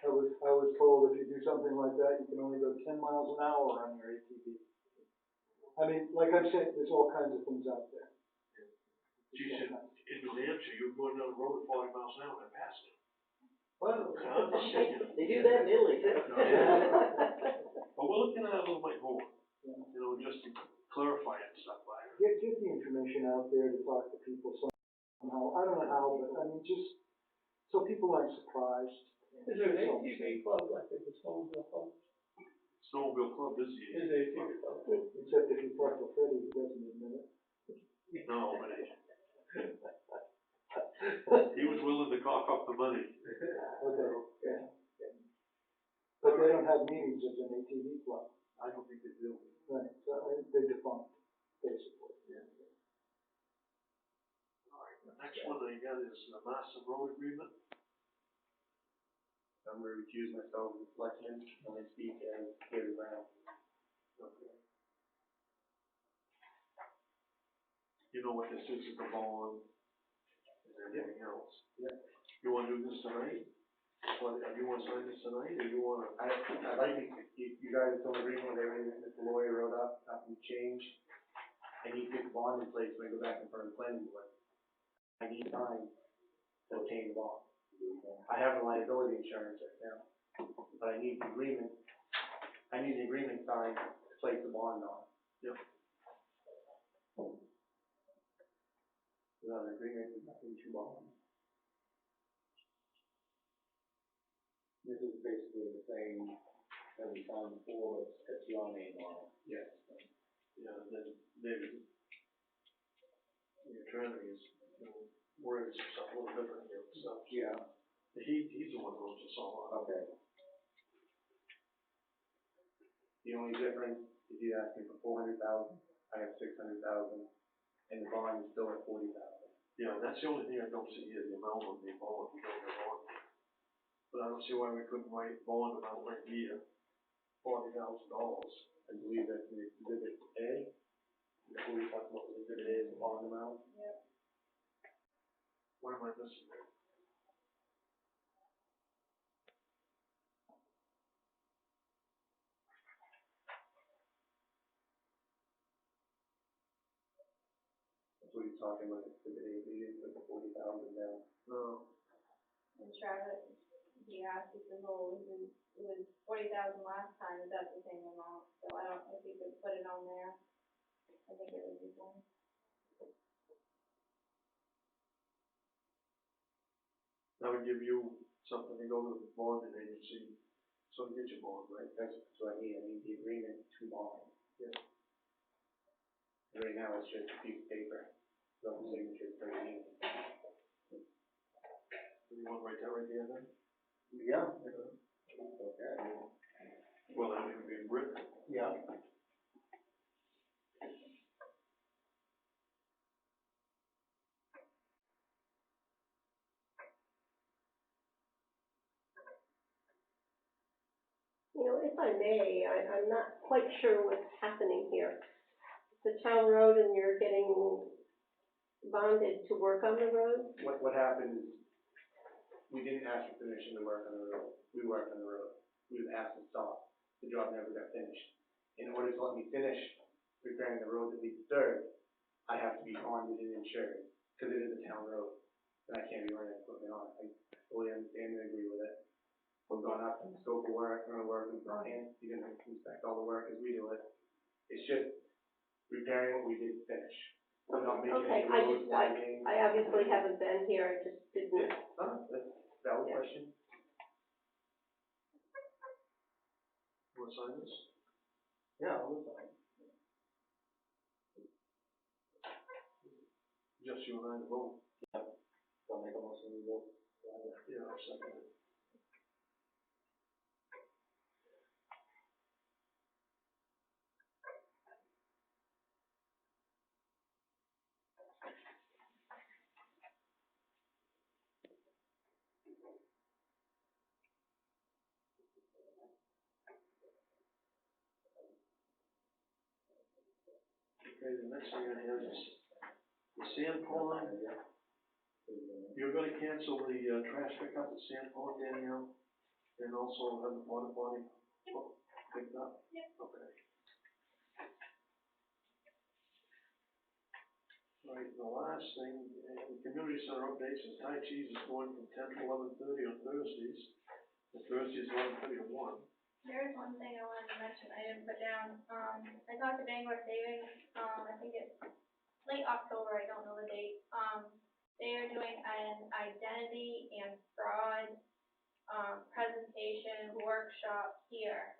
I was told if you do something like that, you can only go 10 miles an hour on your ATV. I mean, like I've said, there's all kinds of things out there. Geez, in New Hampshire, you're going down the road at 40 miles an hour and past it. Well, I'm just saying. they do that in Italy too. But we're looking at it a little bit more, just to clarify it and stuff like that. Get the information out there to talk to people somehow. I don't know how, but I mean, just so people aren't surprised. Is there an ATV club like the Snowmobile Club? Snowmobile Club is the Is there ATV club? Except if you talk to Freddie, he doesn't admit it. No, but he was willing to cough up the money. Okay. But they don't have meetings as an ATV club. I don't think they do. Right, so they're defunct, basically. All right, the next one I got is the Master Road Agreement. I'm gonna recuse myself as selectman when I speak as Gary Brown. Okay. You know what this is the bond and everything else. Yeah. You wanna do this tonight? Or do you wanna sign this tonight, or you wanna? I'd like to, if you guys don't agree with everything that Mr. Lawyer wrote up, nothing changed. I need to get the bond in place when I go back in front of the planning board. I need time to obtain the bond. I have a liability insurance right now, but I need the agreement signed to place the bond on. Yep. We without an agreement, there's nothing to bond. This is basically the same as we signed before, but it's your name on it. Yes. Yeah, and then maybe the attorney is, words a little different here, so. Yeah. He's the one who wrote this all out. Okay. The only difference is he's asking for $400,000, I have $600,000, and the bond is still at $40,000. Yeah, that's the only thing I don't see here, the amount of the bond, we don't have bond. But I don't see why we couldn't write bond amount right here, $40,000. I believe that's in Exhibit A. That's what we talked about, with Exhibit A is the bond amount. What am I missing there? That's what he's talking about, Exhibit A, he didn't put the $40,000 down. No. And Travis, he asked, he says, well, it was 40,000 last time, is that the same amount? So I don't know if you could put it on there. I think it would be fine. That would give you something to go to the bonding agency, so to get your bond, right? That's what I need the agreement to bond. Yeah. Right now, it's just a piece of paper, no signatures for any. Do you want to write that right there then? Yeah. Okay. Well, that would be written. Yeah. You know, if I may, I'm not quite sure what's happening here. The town road and you're getting bonded to work on the road? What happened is, we didn't ask for permission to work on the road, we worked on the road, we was asked to stop, the job never got finished. In order to let me finish repairing the road that we disturbed, I have to be bonded and insured, because it is a town road, and I can't be running equipment on it, I fully understand and agree with it. We've gone up in scope of work, I'm gonna work with Brian, he's gonna inspect all the work as we do it. It's just repairing what we did finish. I'm not making Okay, any roads widening. I obviously haven't been here, I just didn't. That's a valid question. Want to sign this? Yeah, I'll sign. Just you and I to vote. I'll make a motion to vote. Yeah, I'll second it. Okay, the next thing I have is the sand pond. You're gonna cancel the trash pickup at Sand Pond, Danielle, and also have the water body picked up? Yep. Okay. All right, the last thing, the community center updates is Tai Chi's is going from 10 to 11:30 on Thursdays, and Thursdays 11:30 to 1. There's one thing I wanted to mention, I didn't put down, I talked to Bangor Savings, I think it's late October, I don't know the date. They are doing an identity and fraud, presentation workshop here,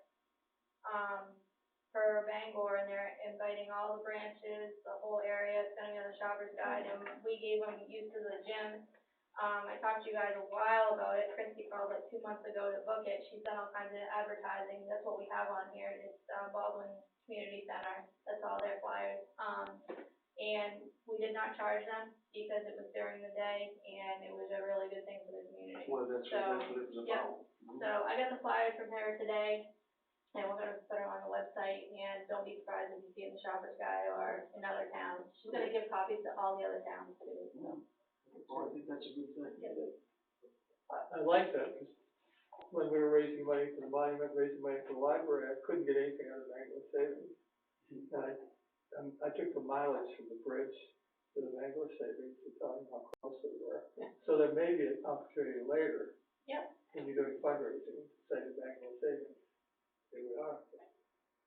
for Bangor, and they're inviting all the branches, the whole area, it's gonna be on the shopper's guide, and we gave them use of the gym. I talked to you guys a while about it, Christy called like 2 months ago to book it, she's done all kinds of advertising, that's what we have on here, it's, Baldwin Community Center, that's all their flyers. And we did not charge them because it was during the day, and it was a really good thing for the community. Well, that's what it was about. So I got the flyers from her today, and we're gonna put them on the website, and don't be surprised if you see it in the Shoppers Guide or in other towns. She's gonna give copies to all the other towns too, so. Well, I think that's a good thing. I like that, because when we were raising money for the monument, raising money for the library, I couldn't get anything out of Bangor Savings. And I took the mileage from the bridge to the Bangor Savings to tell them how close they were. So there may be an opportunity later. Yep. When you're doing fundraising, to say to Bangor Savings, here we are.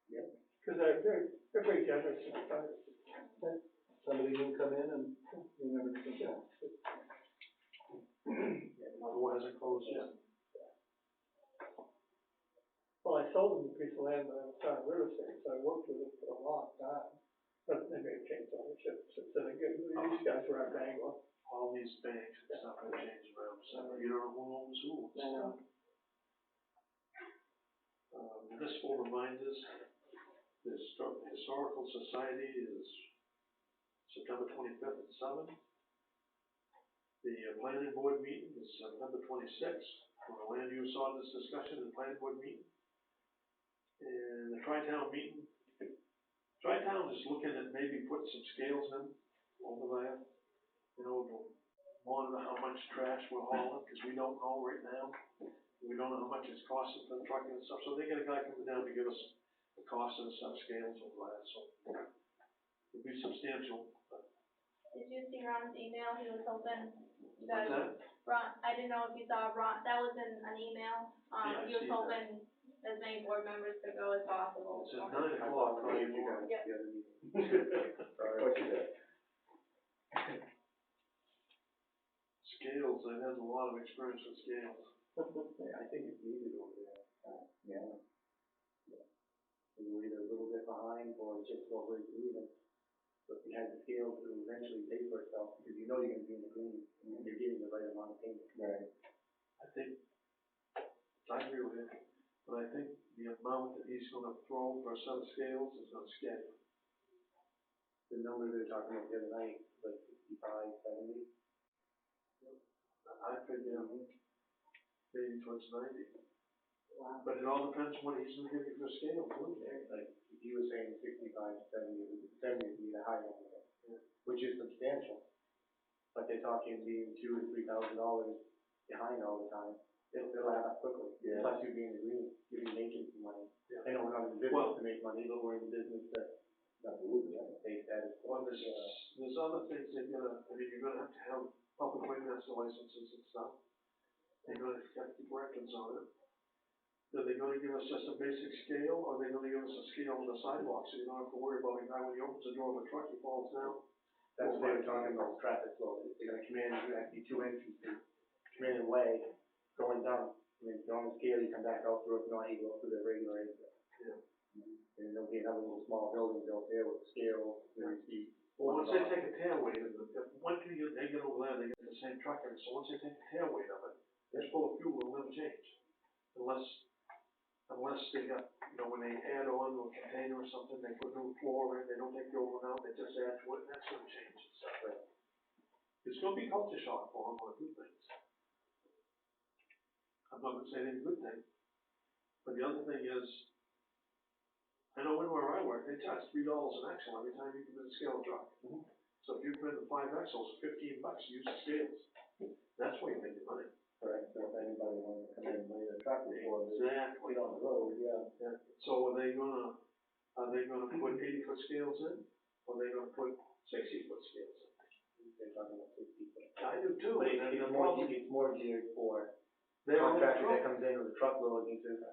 Yeah. Because they're very generous in fundraising. somebody can come in and remember to Yeah, the door hasn't closed yet. Well, I sold them a piece of land when I was starting real estate, so I worked with them for a long time. But they may have changed ownership since then again. These guys were out Bangor. All these banks and stuff have changed around, so you don't know who owns who. I know. Municipal reminders, the Historical Society is September 25th at 7. The planning board meeting is September 26th, for the land use ordinance discussion and planning board meeting. And the Tri-Town meeting, Tri-Town is looking at maybe putting some scales in over there, you know, to monitor how much trash we're hauling, because we don't know right now. We don't know how much it's costing for the trucking and stuff, so they get a guy coming down to give us the cost and stuff, scales over that, so it'll be substantial. Did you see Ron's email? He was hoping you What's guys, that? Ron, I didn't know if you saw Ron, that was in an email. Yeah, I He was see hoping as many board members could go as possible. It says 9 I o'clock. thought you guys, Yep. the other meeting. Sorry. What you did. Scales, I've had a lot of experience with scales. Yeah, I think it's needed over there. Yeah. We're either a little bit behind or just over even. But if you had the scales, it will eventually pay for itself because you know you're gonna be in the green and you're getting the right amount of payment. Right. I think, I agree with it, but I think the amount that he's gonna throw for a set of scales is gonna scare you. The number they're talking about the other night, like 65, 70. I figure maybe towards 90. Wow. But it all depends what he's gonna give you for scale, too. Like, if you were saying 65 to 70, 70 would be the high end of it, which is substantial. But they're talking being $2,000 to $3,000 behind all the time. It'll add up quickly. Yeah. Plus you'd be in the green, you'd be making some money. Yeah. I know we're not in the business to make money, but we're in the business to, not to lose, right? Pay status. Well, there's other things that you're gonna have to have public way master licenses and stuff. They're gonna have to keep records on it. Are they gonna give us just a basic scale, or are they gonna give us a scale on the sidewalk, so you don't have to worry about a guy when he opens the door of a truck, he falls down? That's what they were talking about, traffic flow. They're gonna come in, there's actually 2 entrances, come in and way, going down. And then if you're on the scale, you come back out through, if not, you go through the regular exit. Yeah. And there'll be another little small building built there with a scale, and receipt. Well, once they take a tail weight, one thing is, they get over there, they get the same truck, and so once they take the tail weight of it, they're full of fuel, it'll never change. Unless they got, when they add on to a container or something, they put new floor in, they don't take the old one out, they just add to it, and that's gonna change and stuff. It's gonna be culture shock for them on a few things. I'm not gonna say any good thing, but the other thing is, I know where I work, they charge $3 an axle every time you come in a scale truck. So if you put in 5 axles, $15 to use the scales. That's where you make your money. Correct, so if anybody wants to come in and lay the truck before they Exactly. get on the road, yeah. So are they gonna put 80-foot scales in, or are they gonna put 60-foot scales in? They're talking about 60 foot. I do too, But and then it's the more geared for their own contractor that truck. comes in with a truckload and says,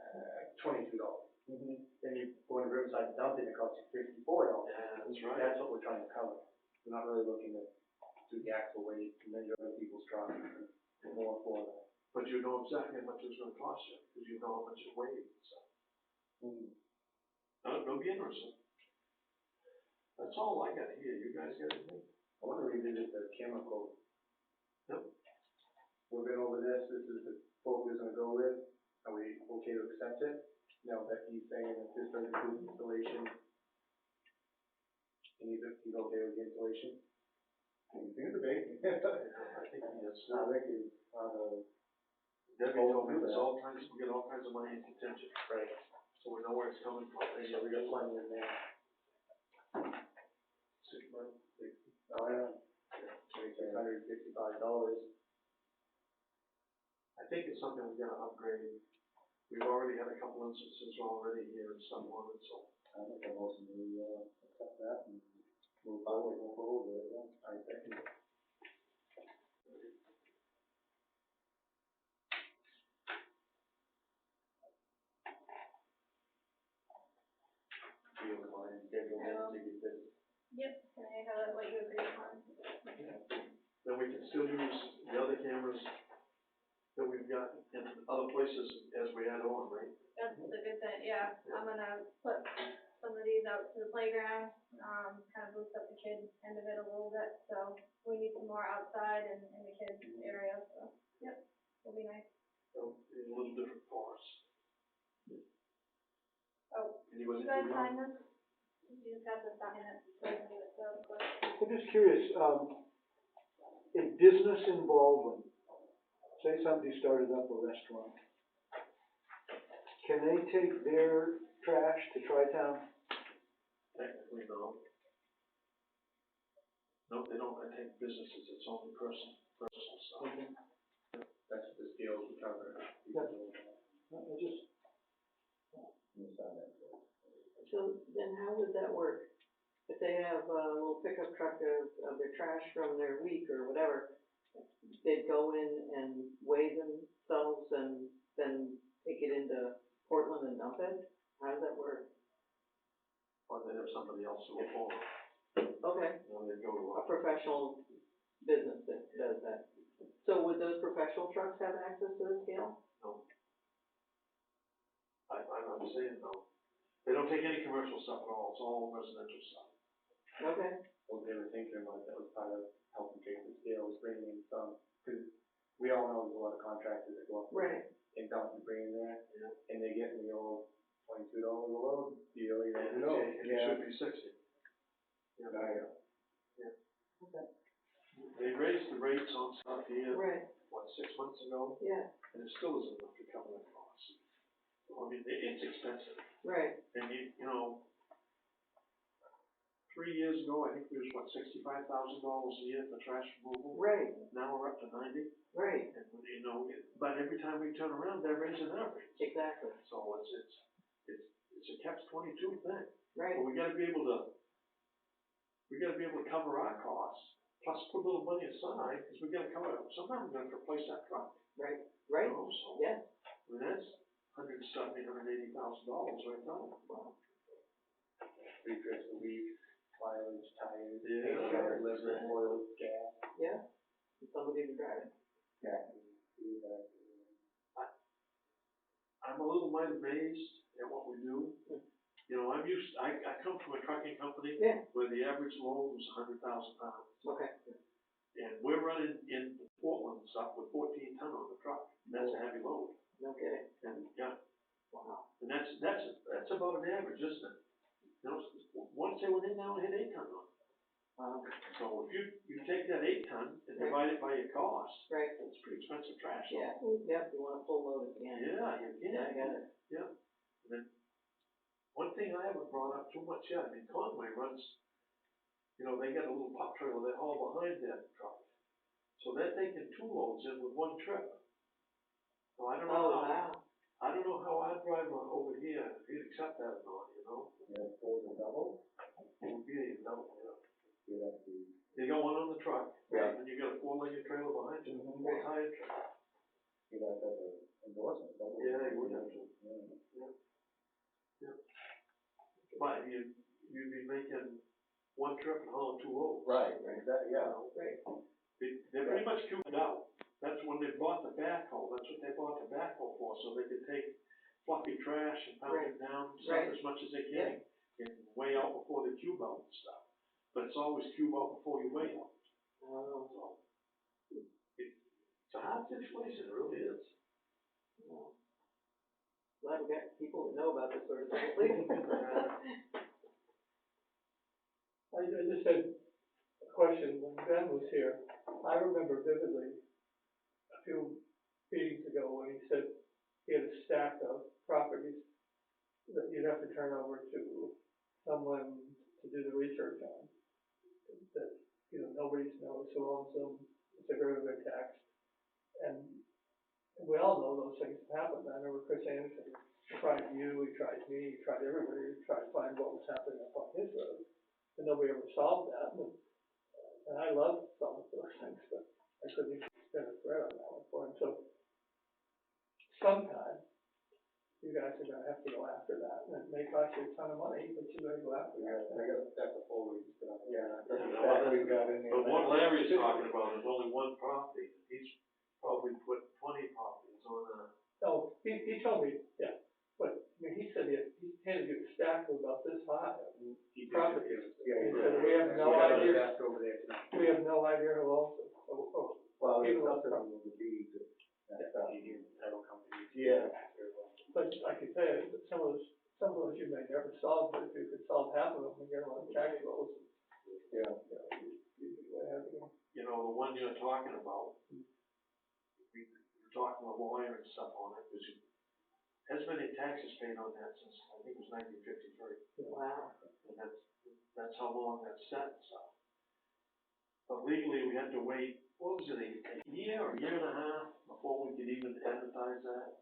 $22. Then you go in the Riverside dump and it costs you $54. Yeah, that's right. That's what we're trying to cover. We're not really looking at do the axle weight and measure other people's trucks. More for that. But you know exactly how much it's gonna cost you, because you know how much it weighs and stuff. It'll be interesting. That's all I got here. You guys got anything? I want to revisit the chemical. Yep. We've been over this is the quote we're gonna go with. Are we okay to accept it? Now that he's saying that this doesn't include installation. And he's okay with the installation? He's debating. I think he is. I think he's, Debbie told me there's all kinds, we get all kinds of money in contingent, right. so we know where it's coming from. Yeah, we got plenty in there. $6 months. Oh, yeah. $2,665. I think it's something we gotta upgrade. We've already had a couple instances already here and stuff on it, so. I think I'm also going to accept that and move forward with it, yeah. I second it. Yep, can I have it, what you agree upon. Then we can still use the other cameras that we've got in other places as we add on, right? That's the good thing, yeah, I'm gonna put some of these out to the playground, kind of boost up the kids' end of it a little bit, so we need some more outside and in the kids' area, so, yep, it'll be nice. So, it's a little different for us. Oh, Anybody you guys do sign this? You just have to sign it, so I can do it, so quick. I'm just curious, in business involvement, say somebody started up a restaurant, can they take their trash to Tri-Town? Technically, no. No, they don't, I think businesses, it's only personal stuff. That's what this deal will cover. I just, So then how would that work? If they have a little pickup truck of their trash from their week or whatever, they'd go in and weigh themselves and then take it into Portland and dump it? How does that work? Or they have somebody else who will follow, Okay, they go to a professional business that does that. So would those professional trucks have access to the scale? no. I'm saying no. They don't take any commercial stuff at all, it's all residential stuff. Okay, What they were thinking was that was part of helping take the scale, was bringing in some, because we all know there's a lot of contractors that go up right, and dump and bring in there, Yeah. and they get the old $22 a load deal, you And know? it should be 60. Yeah. Yeah. They raised the rates on stuff here, right, what, 6 months ago, yeah, and it still isn't enough to cover the cost. I mean, it's expensive, right, and you know, 3 years ago, I think it was, what, $65,000 a year for trash removal? right, Now we're up to 90, right, and, you know, but every time we turn around, they're raising our rates. exactly, So it's a catch-22 thing. right, But we gotta be able to cover our costs, plus put a little money aside, because we gotta cover, sometimes we're gonna replace that truck. right, right, You know, so, yeah, I mean, that's $180,000 right now. wow, 3 trips a week, mileage, tires, Yeah. insurance, liver, oil, gas. yeah, and somebody to drive it. I'm a little might amazed at what we do. You know, I come from a trucking company Yeah. where the average load was 100,000 pounds. Okay, And we're running in Portland stuff with 14 ton on the truck. And that's a heavy load. no kidding, And, yeah, wow, and that's about an average, isn't it? You know, once they went in, they only hit 8 ton on it. So if you take that 8 ton and divide it by your cost, right, it's pretty expensive trash. yeah, yep, you want a full load at the end. Yeah, you Yeah, I can. got it. Yeah. And then, one thing I haven't brought up too much yet, I mean, Conway runs, you know, they got a little pup trailer they haul behind that truck. So they're taking 2 loads in with 1 trip. So I don't know Oh, how, wow, I don't know how our driver over here, if he'd accept that or not, you know? Yeah, four to double. It would be a double, yeah. You got one on the truck, Right. and you got a 4-lane trailer behind you, 4 tire trailer. You'd have to have an endorsement. Yeah, you would have to. Yeah. But you'd be making 1 trip and hauling 2 loads. Right, exactly, yeah. right, They're pretty much cubed out. That's when they bought the backhoe, that's what they bought the backhoe for, so they could take fluffy trash and pound it down, Right. stuff as much as they can, and weigh out before they cube out and stuff. But it's always cube out before you weigh out. oh, So, it's a hard situation, it really is. wow. Glad we got people that know about this sort of thing. I just had a question, when Ben was here, I remember vividly a few meetings ago when he said he had a stack of properties that you'd have to turn over to someone to do the research on. That, you know, nobody knows who owns them, it's a very big tax. And we all know those things happen. I remember Chris Anderson tried you, he tried me, he tried everybody, he tried to find what was happening up on his road. And nobody ever solved that. And I love solving those things, but I couldn't spin a thread on that one for him. So sometime you guys guys are gonna have to go after that, and it may cost you a ton of money, but you gotta go after that. That's a full week, yeah, Yeah, that's what we got in there. But what Larry's talking about is only one property, he's probably put 20 properties on that. Oh, he told me, yeah, but, I mean, he said he had to get stacked with about this high. Properties. Yeah, He said, we have no got idea, desk over there tonight. we have no idea who owns it. Well, Even it's though- something with the deeds, that stuff, you hear the title companies. Yeah. But I can tell you, that some of those you may never solve, but if you could solve half of them and get them on tax rolls, Yeah. you'd be way ahead of them. You know, the one you're talking about, we're talking with lawyer and stuff on it, because has been any taxes paid on that since, I think it was 1953. Wow. And that's how long that's set, so. But legally, we had to wait, what was it, a year or a year and a half before we could even advertise that?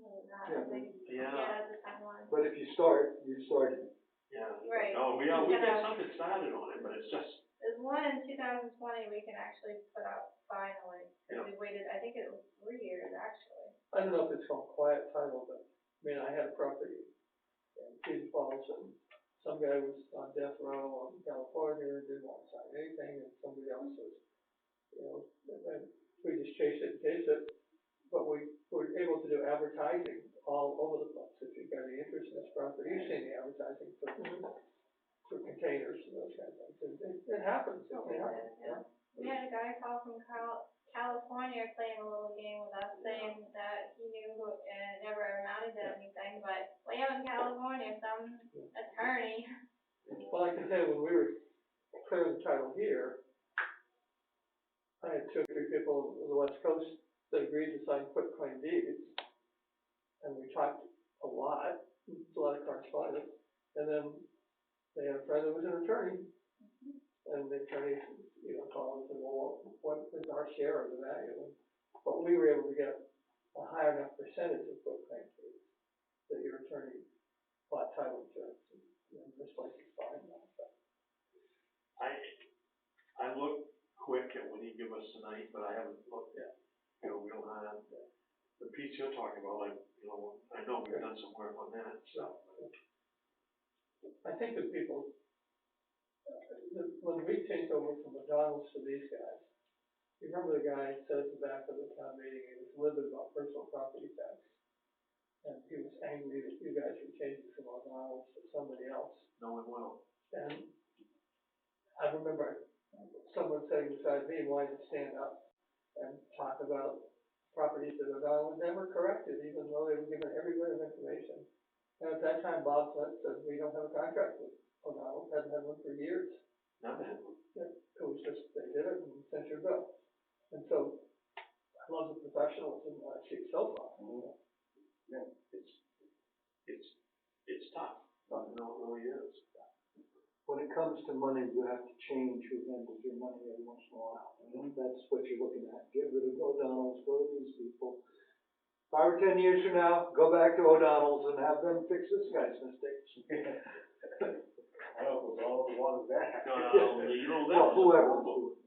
Yeah, that's the timeline. But if you start, you started. Yeah. Right. No, we got something started on it, but it's just, There's one in 2020 we can actually put up finally, because we waited, I think it was 3 years actually. I don't know if it's called quiet title, but, I mean, I had a property in Cedar Falls, and some guy was on death row in California, and didn't want to sign anything, and somebody else was, you know, and we just chased it and chased it, but we were able to do advertising all over the place. If you've got any interest in this property, you've seen the advertising for containers and those kind of things, and it happens, it can happen, yeah. We had a guy call from California playing a little game with us, saying that he knew who, and it never amounted to anything, but way out in California, some attorney. Well, I can tell you, when we were clearing the title here, I had 2 or 3 people on the West Coast that agreed to sign quitclaim deeds, and we talked a lot, a lot of correspondence, and then they had a friend that was an attorney, and the attorney, you know, called and said, well, what is our share of the value? But we were able to get a high enough percentage of quitclaim deeds that your attorney bought title insurance, and this place is fine now, so. I looked quick at what he gave us tonight, but I haven't looked yet. You know, we don't have, the piece you're talking about, like, you know, I know we've done some work on that, so. I think that people, when we changed over from McDonald's to these guys, you remember the guy said at the back of the town meeting, he was livid about personal property tax. And he was angry that you guys were changing from McDonald's to somebody else. Knowing well. And I remember someone sitting beside me wanting to stand up and talk about properties that O'Donnell never corrected, even though they were given every bit of information. And at that time, Bob Flint said, we don't have a contract with O'Donnell, hadn't had one for years. Never. It was just, they did it and sent your bill. And so, I love the professionalism I see so far. Yeah, it's tough, but no, it really is. When it comes to money, you have to change who handles your money every once in a while. And that's what you're looking at. Get rid of O'Donnell's, go to these people. 5 or 10 years from now, go back to O'Donnell's and have them fix this guy's mistakes. I don't know if all the ones that. You know, that Well, was whoever. horrible.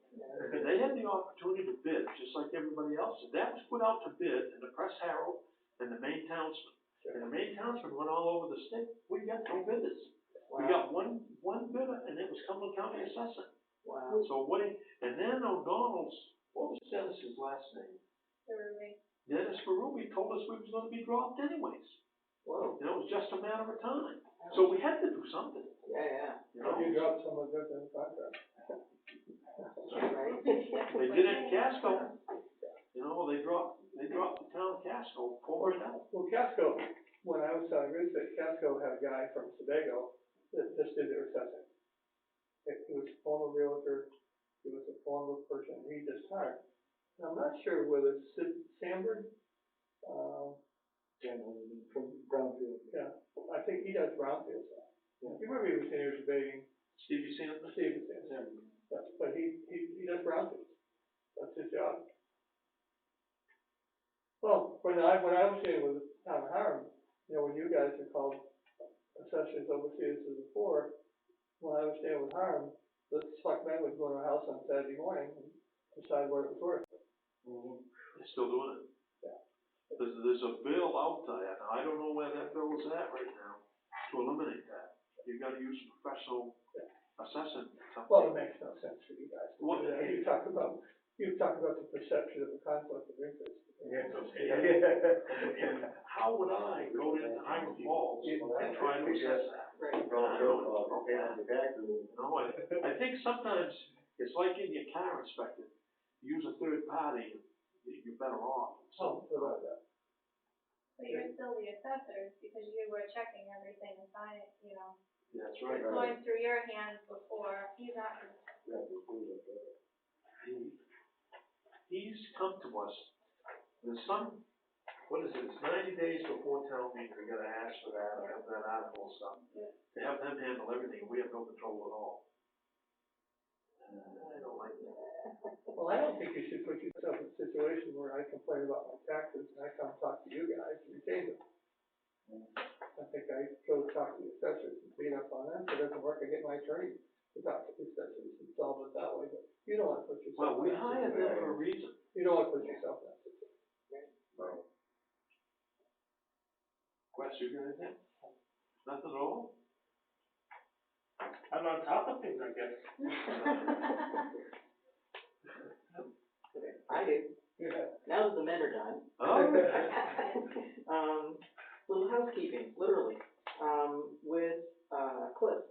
And they had the opportunity to bid, just like everybody else. And that was put out to bid in the Press Herald and the Maine Townsman. And the Maine Townsman went all over the state. We got no bidders. We got one bidder, and it was Cumberland County Assessor. Wow. So and then O'Donnell's, what was Dennis's last name? Dennis Berube told us we was gonna be dropped anyways. Whoa. And it was just a matter of time. So we had to do something, Yeah, you know? You dropped someone good in the contract. right. They did it in Casco. You know, they dropped the town of Casco, poured it out. Well, Casco, when I was selling real estate, Casco had a guy from Sebago that just did their assessing. He was a former realtor, he was a former person, he just hired. And I'm not sure whether Sandberg, From Brownfield. yeah, I think he does brownfield stuff. Yeah. You remember he was here debating Steve, you seen it? Stevenson, but he does brownfield. That's his job. Well, when I was here with the town of Hiram, you know, when you guys are called assessors overseers as before, when I was staying with Hiram, the selectmen would go to our house on Saturday morning and decide what it was worth. They're still doing it. There's a bill out there, and I don't know where that bill is at right now, to eliminate that. You've gotta use a professional assessment company. Well, it makes no sense for you guys. What- You talk about the perception of a conflict of interest. And how would I go into Highland Falls and try to assess that? Right. I don't know about that. No, I think sometimes it's like in your car inspector, use a third party, you're better off. So, about that. But you're still the assessors, because you were checking everything and signing, you know, That's it's right. going through your hands before, he's not, He's come to us, there's some, what is it, it's 90 days before town meeting, we gotta ask for that, or have that article or something. To have them handle everything, we have no control at all. I don't like that. Well, I don't think you should put yourself in a situation where I complain about my taxes and I come talk to you guys and you change them. I think I go talk to the assessors and beat up on them. If it doesn't work, I get my attorney to talk to the assessors and solve it that way, but you don't wanna put yourself. Well, we in that hired them situation. for a reason. You don't wanna put yourself in that situation. Wes, you got anything? Nothing at all? I'm on top of things, I guess. I do. Now that the men are done. Oh. Little housekeeping, literally, with, Cliff,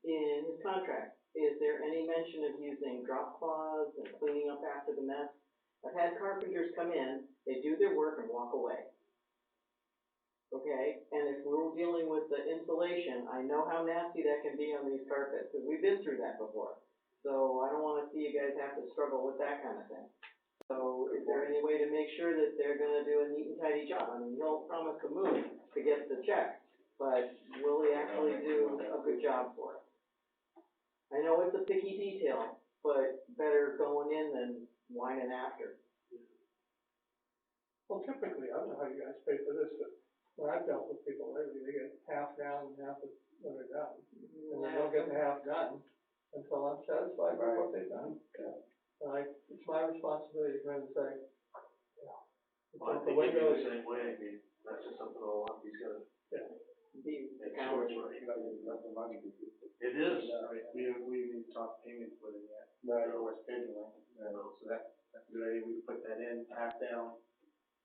in his contract, is there any mention of using drop cloths and cleaning up after the mess? I've had carpenters come in, they do their work and walk away. Okay, and if we're dealing with the insulation, I know how nasty that can be on these carpets, because we've been through that before. So I don't wanna see you guys have to struggle with that kind of thing. So is there any way to make sure that they're gonna do a neat and tidy job? I mean, he'll promise to move to get the check, but will he actually do a good job for it? I know it's a picky detail, but better going in than whining after. Well, typically, I don't know how you guys pay for this, but when I've dealt with people lately, they get half down and half when they're done. And they don't get the half done until I'm satisfied with what they've done. And it's my responsibility to go in and say, you know, Well, I the think he'd be windows, the same way, I mean, that's just something all up, he's gotta Be make sure it's right. It is. We need to talk payments with it yet. Right. Or scheduling, so that's a good idea, we can put that in, half down,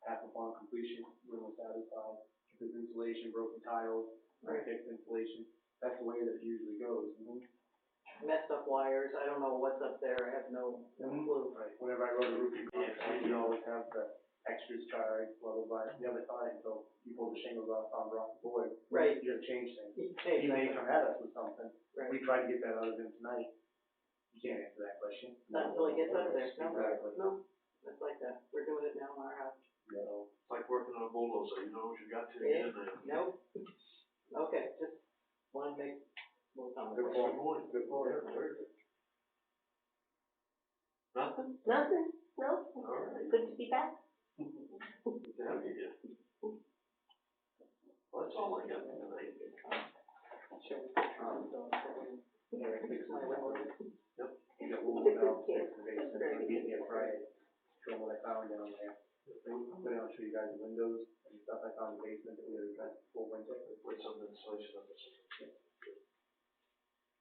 half upon completion, when we're satisfied. If there's insulation, broken tiles, fixed insulation, that's the way that it usually goes. messed up wires, I don't know what's up there, I have no clue. Right, whenever I go to roofing contract, we always have the extras charged, blah, blah, blah, the other side, so you pull the shingles off on rock board. Right. You gotta change things. You change He may something. come at us with something, Right. we try to get that out of him tonight. You can't answer that question. Not until he gets up there, no, Exactly. no, it's like that, we're doing it now in our house. It's like working on a bulldozer, you know what you got to get in there. Nope. Okay, just wanna make a little comment. Good point. Good point. Nothing? Nothing, no, All right. good to be back. Good to have you here. Well, that's all I got for tonight. Fix my window. You got one more now, fix the basement, I'm getting here Friday, show them what I found down there. Then I'll show you guys the windows and stuff I found in the basement that we had addressed before winter. With some insulation on this.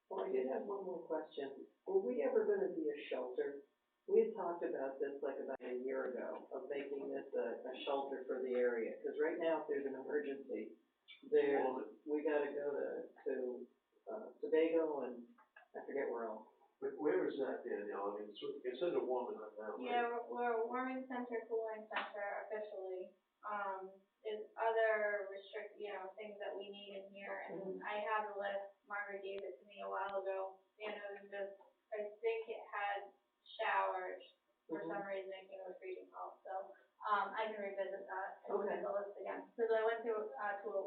Well, I did have one more question. Were we ever gonna be a shelter? We had talked about this like about a year ago, of making this a shelter for the area, cause right now, if there's an emergency, we gotta go to Sebago and I forget where else. Where is that, Danielle? I mean, it's in the woman right now, right? yeah, we're a warming center, cooling center officially. There's other things that we need in here, and I have a list, Margaret gave it to me a while ago, and it was just, I think it had showers, for some reason it came with freezing cold, so, I can revisit that and look at the list again. Cause I went to a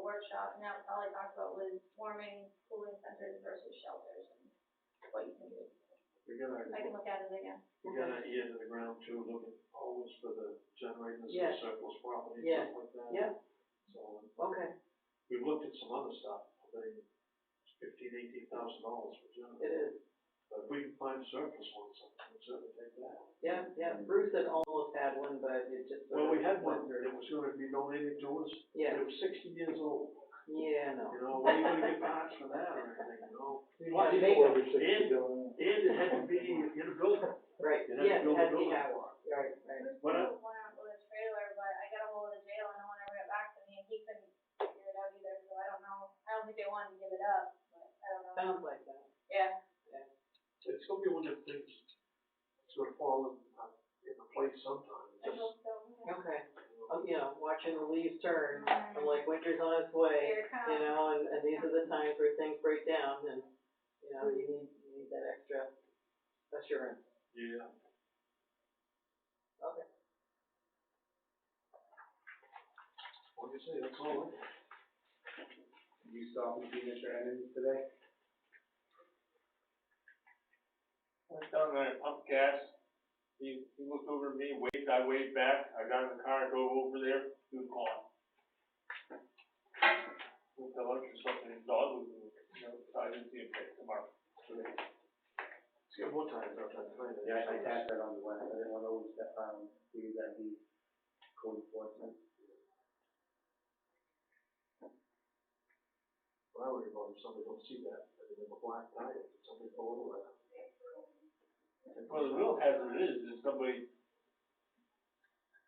workshop, and that was all I talked about was warming, cooling centers versus shelters, and what you can do. I can look at it again. We got an ear to the ground too, looking always for the generators and Yes. surplus property, Yes. stuff like that. Yep. So, Okay, we've looked at some other stuff, I mean, $15,000-$18,000 for it generators. is. But if we can find surplus one, something, we'll certainly take that. Yeah, Bruce had almost had one, but it just sort Well, of we had went one through. that was gonna be donated to us. Yeah. It was 60 years old. Yeah, no. You know, what are you gonna get parts for that or anything, you know? Yeah, Plus, make and them. it had to be in a building. Right, You had to yeah, build a had to building have, for it. right. But Went out with a trailer, but I got a hold of the jail and no one ever got back to me, and he couldn't figure it out either, so I don't know. I don't think they wanted to give it up, but I don't know. Sounds like that. Yeah. it's gonna be one of the things, it's gonna fall in place sometime. I Just, hope so. Okay. You know, watching the leaves turn, I'm like, winter's on its way, Here it comes. you know, and these are the times where things break down and, you know, you need that extra assurance. yeah. Okay. Like I say, that's all. You stop and see Mr. Evans today? Went down there, pump gas, he looked over at me, waved, I waved back, I got in the car, drove over there, he was gone. Went to lunch or something, his dog was, so I didn't see him tomorrow. See, more times I've had to find it. Yeah, I passed that on the west, I didn't want to overstep on, because that'd be code enforcement. What I worry about if somebody don't see that, and they have a black tire, somebody pull over that. Well, the real hazard is somebody,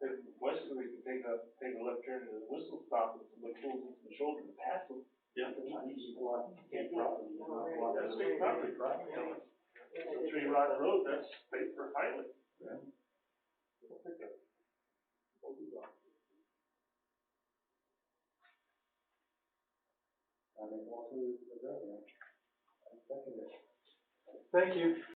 if Wesley can take a left turn and the whistle stops and somebody pulls into the shoulder to pass them. Yeah. It's not easy to block, can't properly, you know, block That's the state property. property. Tree rod road, that's state for highway. Yeah. I mean, also, I second it. Thank you.